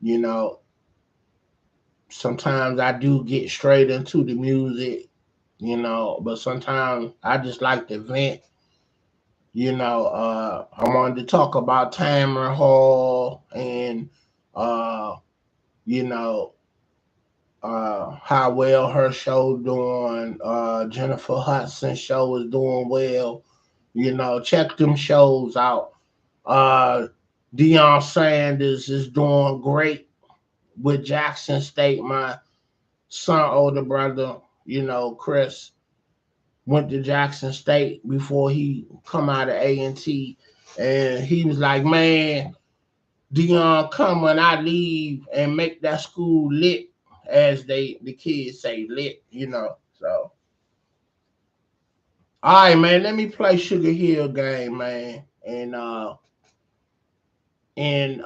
[SPEAKER 2] you know, sometimes I do get straight into the music, you know, but sometimes I just like to vent. You know, I wanted to talk about Tamron Hall and, uh, you know, how well her show doing. Jennifer Hudson's show is doing well. You know, check them shows out. Uh, Deion Sanders is doing great with Jackson State. My son, older brother, you know, Chris, went to Jackson State before he come out of A&T, and he was like, man, Deion come when I leave and make that school lit, as the kids say, lit, you know. So, all right, man, let me play Sugar Hill Gang, man, and in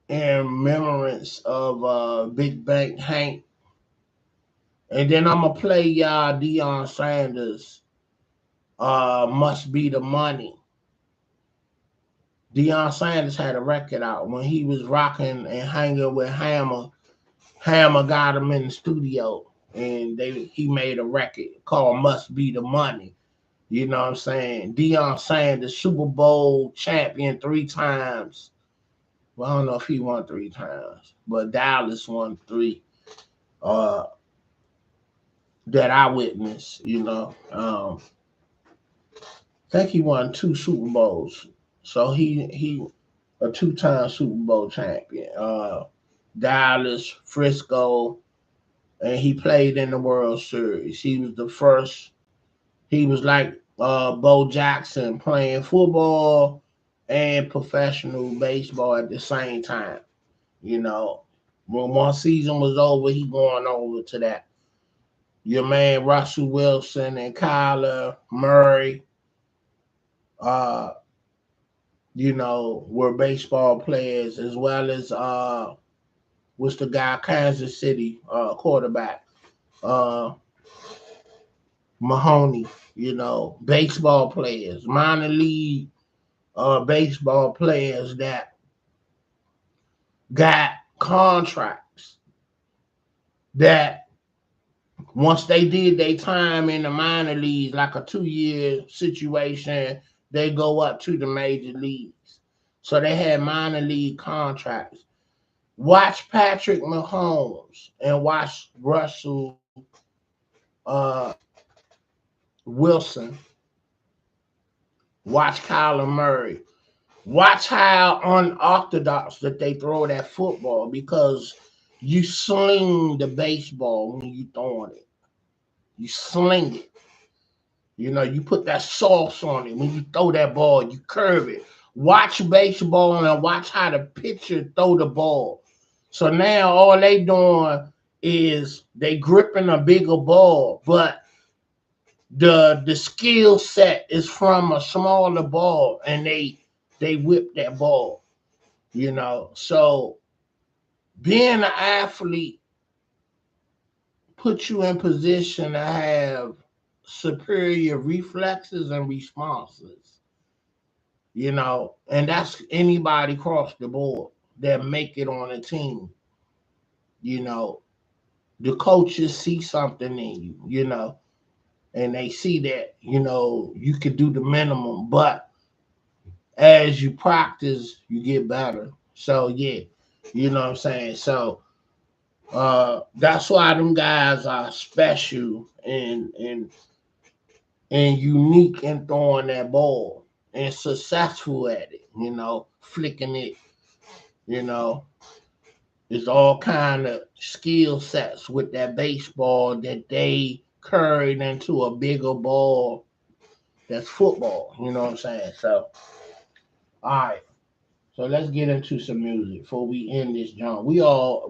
[SPEAKER 2] remembrance of Big Bank Hank, and then I'm gonna play y'all Deion Sanders. Must Be the Money. Deion Sanders had a record out when he was rocking and hanging with Hammer. Hammer got him in the studio and he made a record called Must Be the Money. You know what I'm saying? Deion Sanders, Super Bowl champion 3 times. Well, I don't know if he won 3 times, but Dallas won 3. Uh, that I witnessed, you know. I think he won 2 Super Bowls. So he a 2-time Super Bowl champion. Dallas, Frisco, and he played in the World Series. He was the first. He was like Bo Jackson, playing football and professional baseball at the same time. You know, when one season was over, he going over to that. Your man Russell Wilson and Kyler Murray, uh, were baseball players, as well as was the guy Kansas City quarterback, uh, Mahoney. Baseball players, minor league baseball players that got contracts that once they did their time in the minor leagues, like a 2-year situation, they go up to the major leagues. So they had minor league contracts. Watch Patrick Mahomes and watch Russell uh, Wilson. Watch Kyler Murray. Watch how unorthodox that they throw that football, because you sling the baseball when you throwing it. You sling it. You put that sauce on it. When you throw that ball, you curve it. Watch baseball and watch how the pitcher throw the ball. So now all they doing is they gripping a bigger ball, but the skill set is from a smaller ball, and they whip that ball. So being an athlete puts you in position to have superior reflexes and responses. And that's anybody across the board that make it on a team. You know, the coaches see something in you, and they see that, you could do the minimum, but as you practice, you get better. So yeah, you know what I'm saying? So that's why them guys are special and unique in throwing that ball and successful at it, flicking it, you know. There's all kind of skill sets with that baseball that they carried into a bigger ball that's football, you know what I'm saying? So, all right. So let's get into some music before we end this jump. We are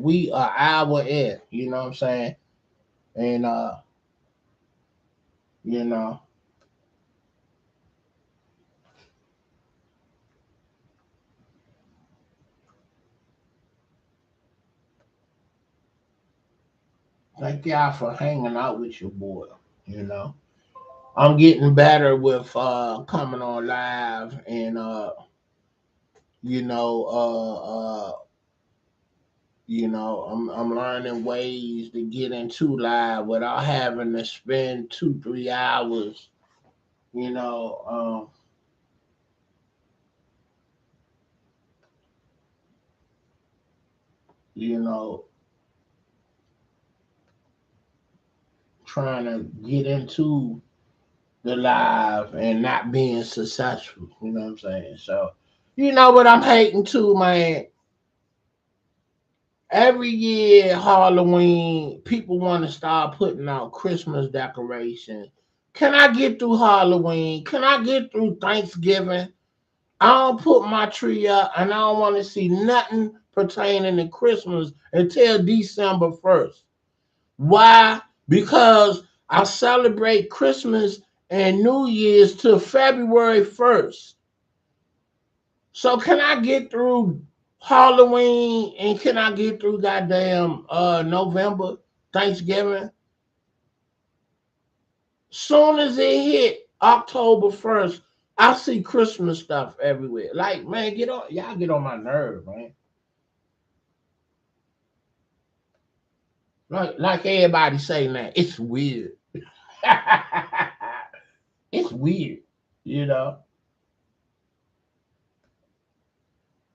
[SPEAKER 2] hour in, you know what I'm saying? And you know, thank y'all for hanging out with your boy, you know. I'm getting better with coming on live and you know, I'm learning ways to get into live without having to spend 2-3 hours, you know, you know, trying to get into the live and not being successful. You know what I'm saying? So, you know what I'm hating too, man. Every year, Halloween, people want to start putting out Christmas decorations. Can I get through Halloween? Can I get through Thanksgiving? I don't put my tree up, and I don't want to see nothing pertaining to Christmas until December 1st. Why? Because I celebrate Christmas and New Year's till February 1st. So can I get through Halloween and can I get through goddamn November, Thanksgiving? Soon as it hit October 1st, I see Christmas stuff everywhere. Like, man, y'all get on my nerve, man. Like everybody saying that. It's weird. It's weird, you know.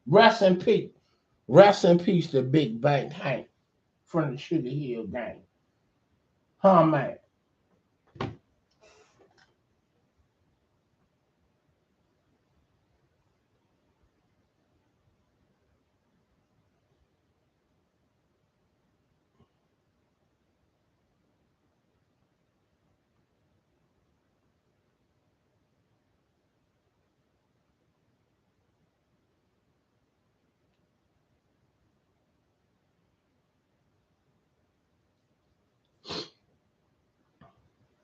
[SPEAKER 2] Rest in peace. Rest in peace to Big Bank Hank from the Sugar Hill Gang. Huh, man?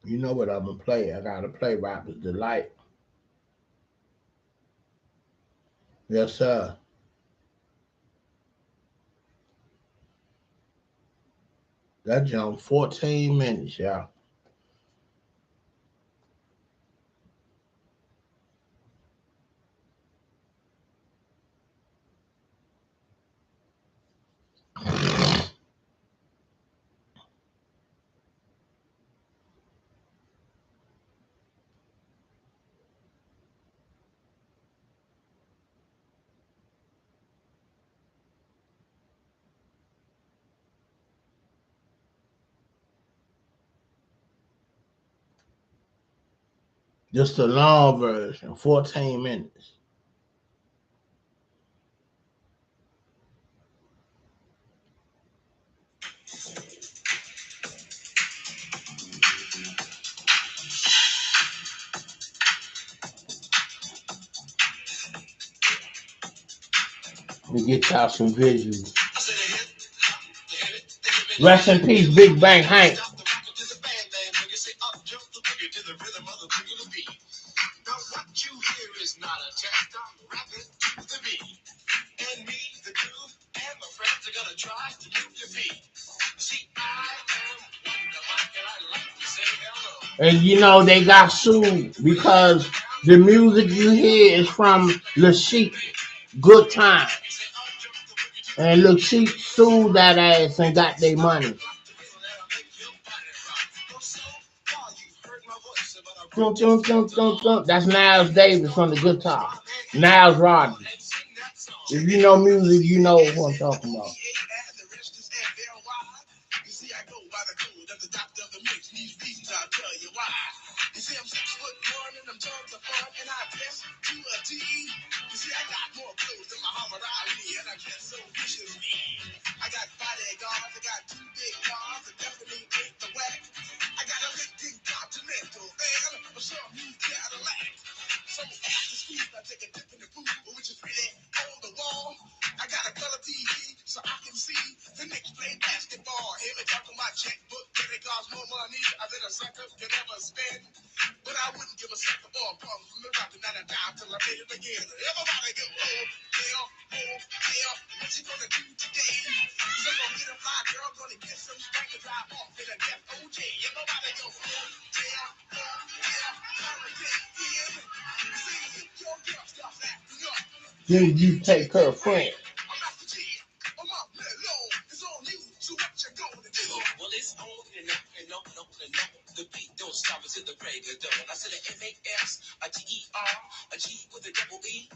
[SPEAKER 2] You know what I'm gonna play? I gotta play Rapper's Delight. Yes, sir. That jump 14 minutes, y'all. Just the long version, 14 minutes. Let me get y'all some visuals. Rest in peace, Big Bang Hank. And you know they got sued because the music you hear is from Lil Sheep, Good Time. And Lil Sheep sued that ass and got their money. That's Niles Davis from the guitar. Niles Rodgers. If you know music, you know what I'm talking about. Then you take her friend. Well, it's on and on and on and on and on. The beat don't stop until the break of dawn. I said a M-A-S, a G-E-R, a G with a double E.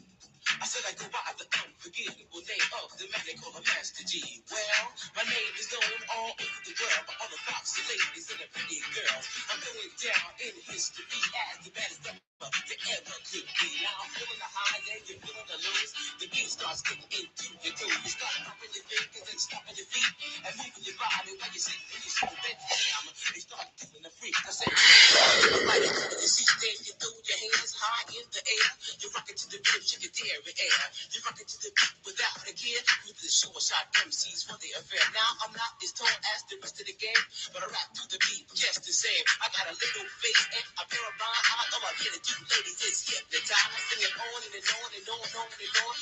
[SPEAKER 2] I said I go by the unforgettable name of the man they call a Master G. Well, my name is known all over the world by all the foxy ladies and the pretty girls. I'm going down in history as the baddest rapper you ever could be. Now I'm feeling the highs and you're feeling the lows. The beat starts getting into your toes. You start popping your fingers and stomping your feet and moving your body while you sit and you slow that jam. They start doing the freak. I said, right into the seat, then you throw your hands high in the air. You rock it to the rhythm, shake it there in air. You rock it to the beat without a gear. You the short shot MCs for the affair. Now I'm not as tall as the rest of the game, but I rap to the beat just the same. I got a little face and a pair of rhyme eyes. All I'm here to do, ladies, is hypnotize. I sing it on and on and on and on and on.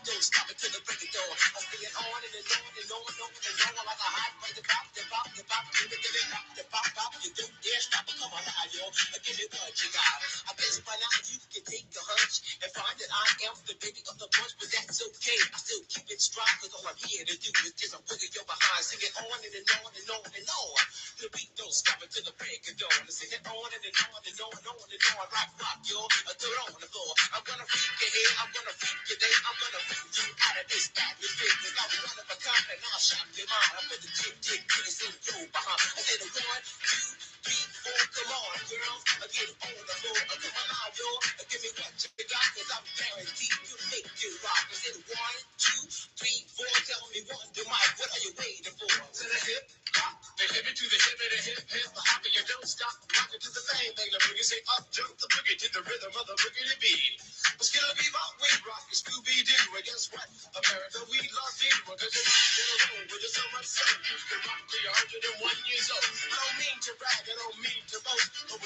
[SPEAKER 2] Don't stop until the break of dawn. I sing it on and on and on and on and on like a hot break. The pop, the pop, the pop, give it pop, the pop, pop. You don't dare stop it, come on now, yo. Give me what you got. I guess by now you can take a hunch and find that I am the baby of the bunch, but that's okay. I still keep it strong, cause all I'm here to do is just a wiggle your behind. Sing it on and on and on and on. The beat don't stop until the break of dawn. Sing it on and on and on and on and on. Rock, rock, yo. Throw it on the floor. I'm gonna freak your head, I'm gonna freak your day, I'm gonna freak you out of this atmosphere. Cause I'm one of a kind and I'll shock your mind. I put the tick, tick, tick, in your behind. I said 1, 2, 3, 4, come on, girls. Get on the floor. Come on now, yo. Give me what you got, cause I'm guaranteed to make you rock. I said 1, 2, 3, 4. Tell me one, do my, what are you waiting for? To the hip, hop, the hip to the hip, and the hip, hip, the hop, and you don't stop. Rock it to the bang, bang, the boogie, say up, jump the boogie to the rhythm of the boogie to beat. But still be rock, we rock, the Scooby-Doo, and guess what? America, we love you, because it's in a room with so much sun. Used to rock till you're 101 years old. I don't mean to brag, I don't mean to boast, but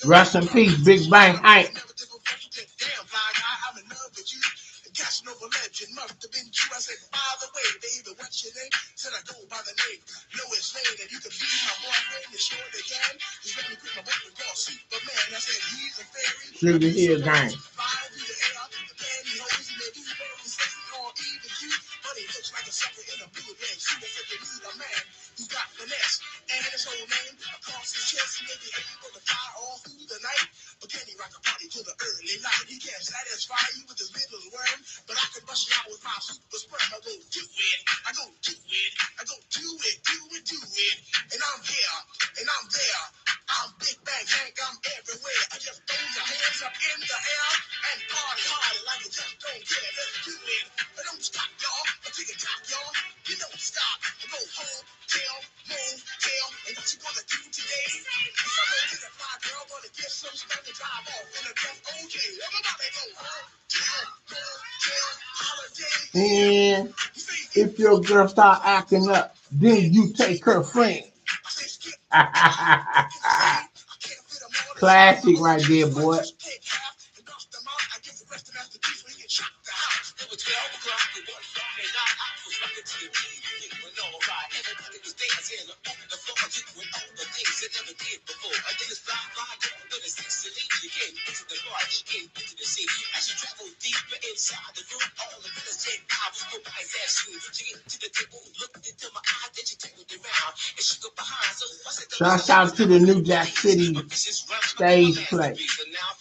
[SPEAKER 2] Rest in peace, Big Bang Hank. Sugar Hill Gang. And if your girl start acting up, then you take her friend. Classic right there, boy. Shout out to the New Jack City stage play.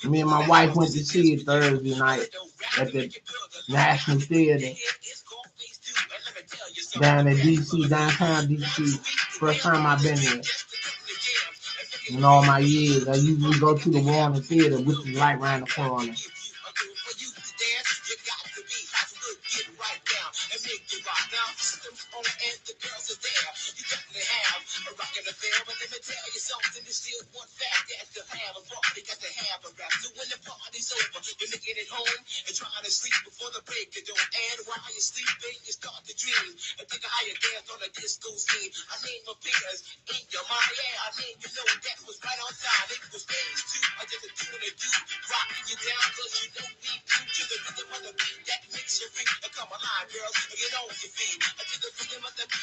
[SPEAKER 2] Me and my wife went to see it Thursday night at the National Theater down in DC, downtown DC. First time I've been there in all my years. I usually go to the Warner Theater, which is right around the corner.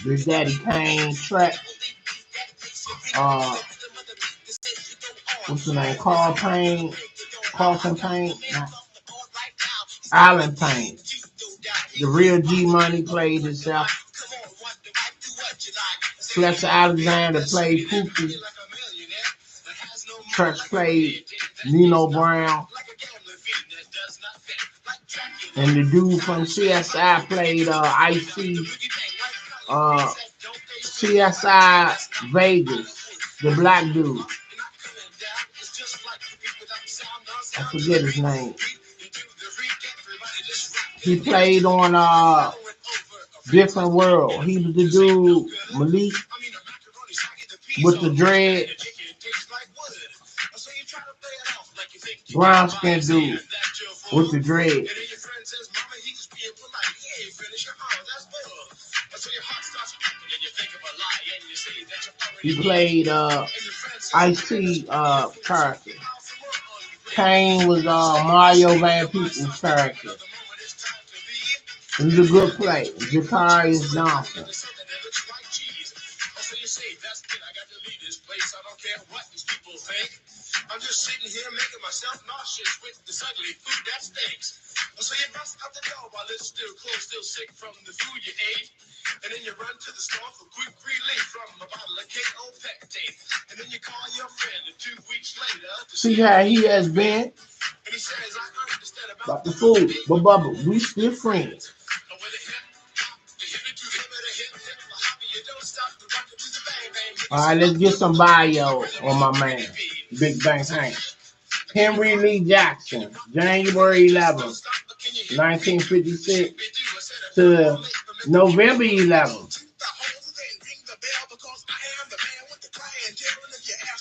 [SPEAKER 2] Big Daddy Kane track. What's the name? Carlton Payne, Island Payne. The real G Money played himself. Fletcher Alexander played Pookie. Church played Nino Brown. And the dude from CSI played IC. CSI Vegas, the black dude. I forget his name. He played on Different World. He was the dude Malik with the dread, brown skin dude with the dread. He played Ice-T character. Kane was Mario Van Peebles' character. It was a good play. Jakarius Johnson. I'm just sitting here making myself nauseous with this ugly food that stinks. So you bust out the door while it's still closed, still sick from the food you ate. And then you run to the store for quick relief from a bottle of KO Pectate. And then you call your friend 2 weeks later to see how he has been. And he says, I understand about the food, but Bubba, we still friends. All right, let's get some bio on my man, Big Bang Hank. Henry Lee Jackson, January 11th, 1956 to November 11th.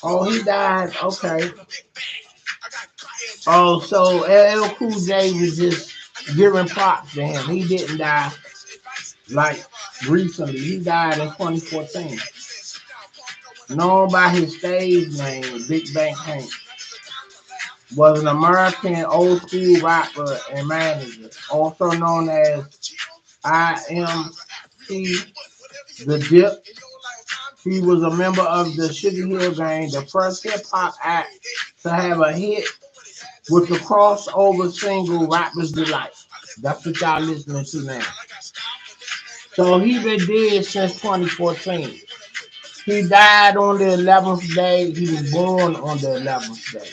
[SPEAKER 2] Oh, he died. Okay. Oh, so LL Cool J was just giving props to him. He didn't die like recently. He died in 2014. Known by his stage name, Big Bang Hank, was an American old school rapper and manager, also known as IMC The Dip. He was a member of the Sugar Hill Gang, the first hip-hop act to have a hit with the crossover single Rapper's Delight. That's what y'all listening to now. So he been dead since 2014. He died on the 11th day. He was born on the 11th day.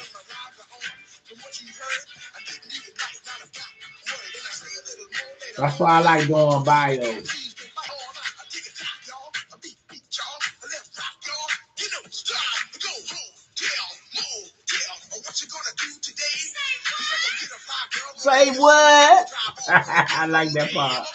[SPEAKER 2] That's why I like doing bios. Say what? I like that part.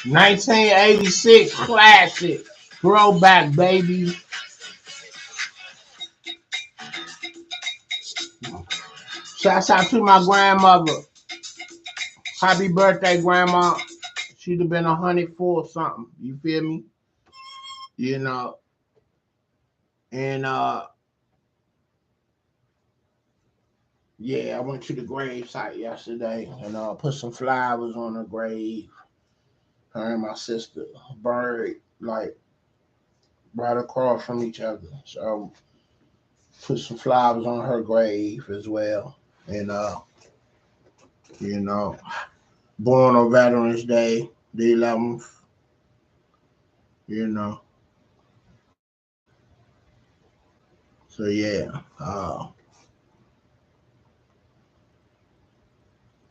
[SPEAKER 2] 1986 classic. Throwback, baby. Shouts out to my grandmother. Happy birthday, grandma. She'd have been 104 or something. You feel me? You know. And yeah, I went to the grave site yesterday and put some flowers on her grave. Her and my sister buried like right across from each other. So put some flowers on her grave as well. And you know, born on Veterans Day, the 11th, you know. So yeah,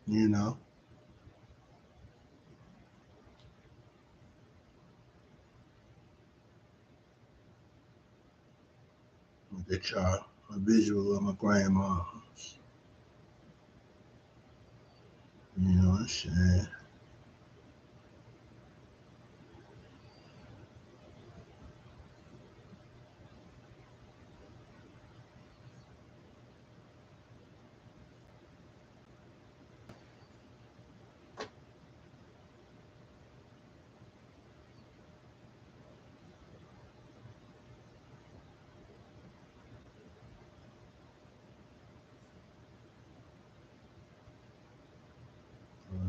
[SPEAKER 2] you know, get y'all a visual of my grandma. You know what I'm saying?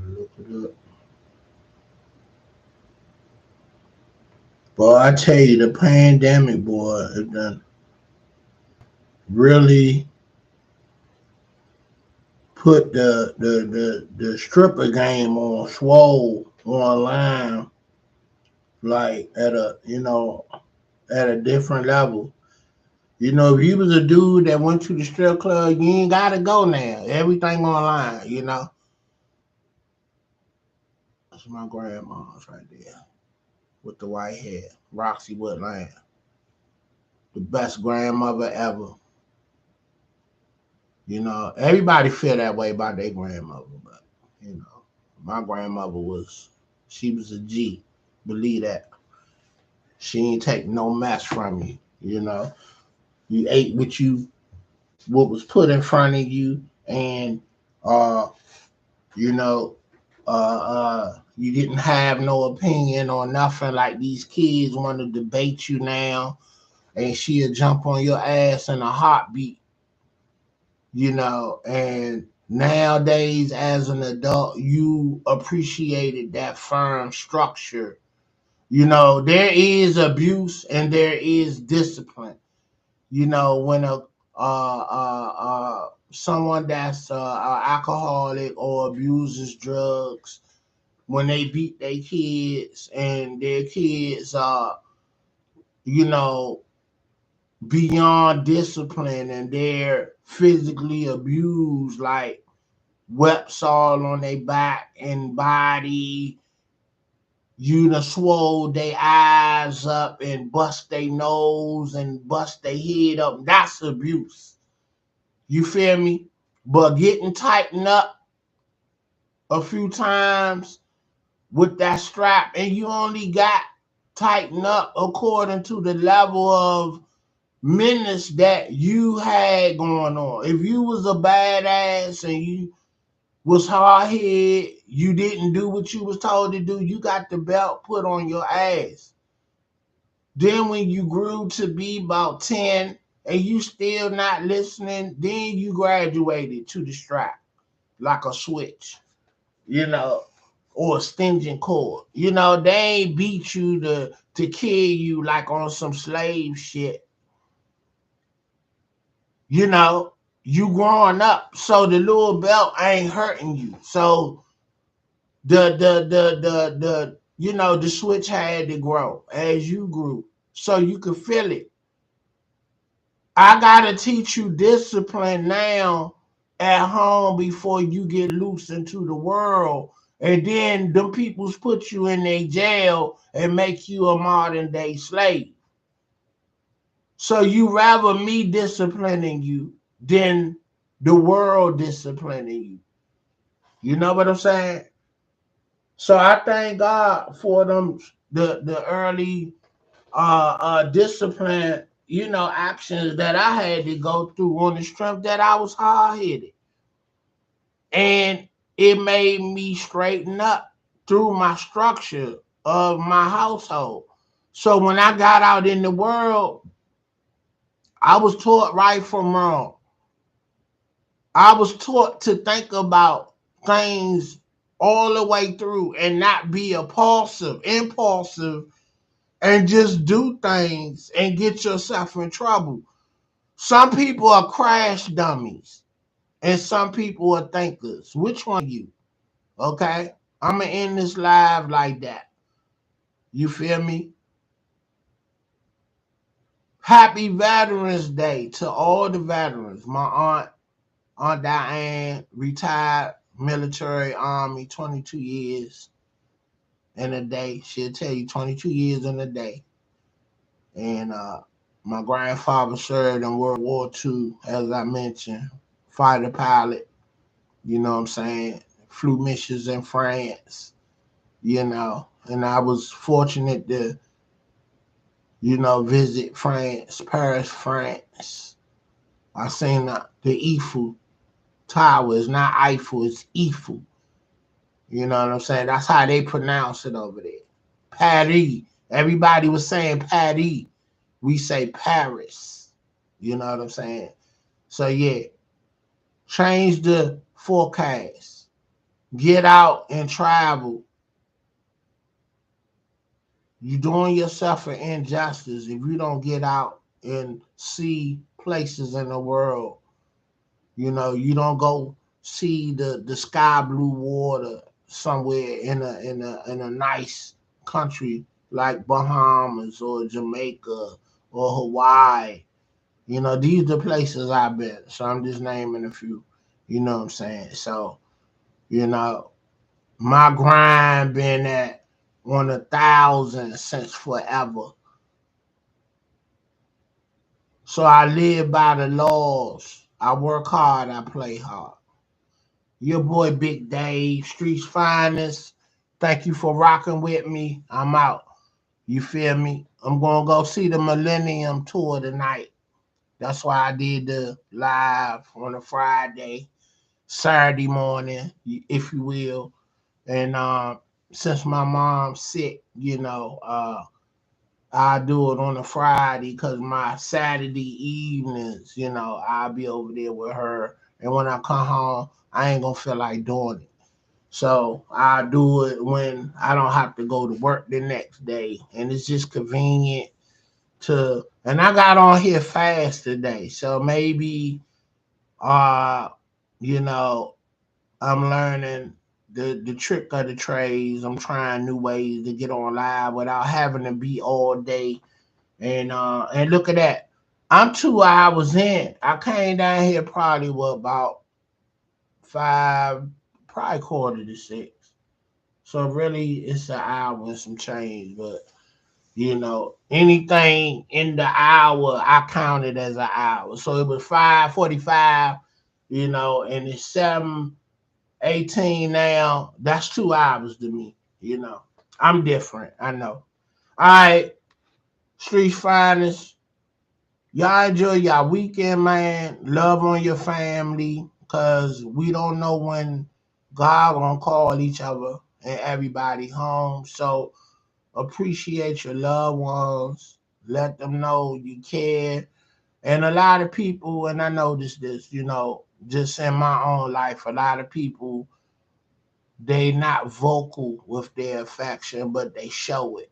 [SPEAKER 2] Look it up. Boy, I tell you, the pandemic, boy, it done really put the stripper game on swole online, like at a different level. You know, if you was a dude that went to the strip club, you ain't gotta go now. Everything online, you know. That's my grandma's right there with the white hair, Roxy Woodland, the best grandmother ever. You know, everybody feel that way about their grandmother, but you know, my grandmother she was a G. Believe that. She ain't take no mess from you. You know, you ate what was put in front of you, and uh, you know, you didn't have no opinion or nothing. Like these kids want to debate you now, and she'll jump on your ass in a heartbeat. You know, and nowadays as an adult, you appreciated that firm structure. You know, there is abuse and there is discipline. You know, when someone that's alcoholic or abuses drugs, when they beat their kids and their kids are, you know, beyond discipline and they're physically abused, like webs all on their back and body, you done swole their eyes up and bust their nose and bust their head up. That's abuse. You feel me? But getting tightened up a few times with that strap and you only got tightened up according to the level of menace that you had going on. If you was a badass and you was hard head, you didn't do what you was told to do, you got the belt put on your ass. Then when you grew to be about 10 and you still not listening, then you graduated to the strap like a switch, you know, or a stinging cord. You know, they ain't beat you to kill you like on some slave shit. You know, you growing up, so the little belt ain't hurting you. So the you know the switch had to grow as you grew, so you could feel it. I gotta teach you discipline now at home before you get loose into the world. And then them peoples put you in a jail and make you a modern day slave. So you rather me disciplining you than the world disciplining you. You know what I'm saying? So I thank God for them the early discipline, actions that I had to go through on the strength that I was hard headed. And it made me straighten up through my structure of my household. So when I got out in the world, I was taught right from wrong. I was taught to think about things all the way through and not be impulsive, and just do things and get yourself in trouble. Some people are crash dummies and some people are thinkers. Which one are you? Okay? I'm going to end this live like that. You feel me? Happy Veterans Day to all the veterans. My Aunt Diane, retired military army, 22 years in a day. She'll tell you 22 years in a day. And my grandfather served in World War II, as I mentioned, fighter pilot, you know what I'm saying? Flew missions in France, and I was fortunate to, visit France, Paris, France. I seen the Eiffel Tower. It's not Eiffel, it's Eiffel. You know what I'm saying? That's how they pronounce it over there. Paris. Everybody was saying Paris. We say Paris. You know what I'm saying? So yeah, change the forecast. Get out and travel. You're doing yourself an injustice if you don't get out and see places in the world. You don't go see the sky blue water somewhere in a nice country like Bahamas or Jamaica or Hawaii. These are the places I've been. So I'm just naming a few. You know what I'm saying? So, you know, my grind been at 1,000 since forever. So I live by the laws. I work hard, I play hard. Your boy Big Dave, Streets Finest. Thank you for rocking with me. I'm out. You feel me? I'm gonna go see the Millennium Tour tonight. That's why I did the live on a Friday, Saturday morning, if you will. And since my mom's sick, I do it on a Friday because my Saturday evenings, I'll be over there with her. And when I come home, I ain't gonna feel like doing it. So I do it when I don't have to go to work the next day. And it's just convenient and I got on here fast today. So maybe uh, you know, I'm learning the trick of the trades. I'm trying new ways to get on live without having to be all day. And look at that. I'm 2 hours in. I came down here probably about five, probably quarter to six. So really it's an hour and some change, but anything in the hour I counted as an hour. So it was 5:45, and it's 7:18 now. That's 2 hours to me, I'm different, I know. All right, Street Finest. Y'all enjoy y'all weekend, man. Love on your family, cause we don't know when God gonna call each other and everybody home. So appreciate your loved ones. Let them know you care. And a lot of people, and I noticed this, just in my own life, a lot of people, they not vocal with their affection, but they show it.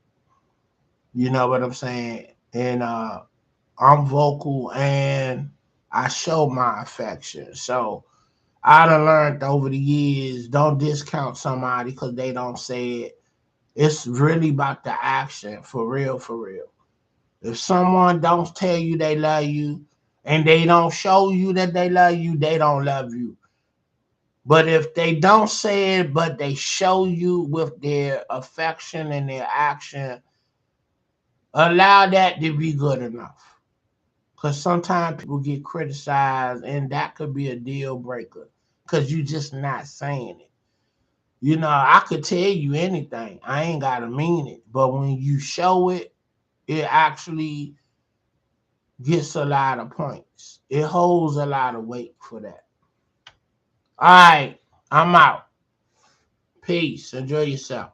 [SPEAKER 2] You know what I'm saying? And I'm vocal and I show my affection. So I done learned over the years, don't discount somebody because they don't say it. It's really about the action, for real, for real. If someone don't tell you they love you and they don't show you that they love you, they don't love you. But if they don't say it, but they show you with their affection and their action, allow that to be good enough. Because sometimes people get criticized and that could be a deal breaker because you're just not saying it. You know, I could tell you anything. I ain't gotta mean it. But when you show it, it actually gets a lot of points. It holds a lot of weight for that. All right, I'm out. Peace. Enjoy yourself.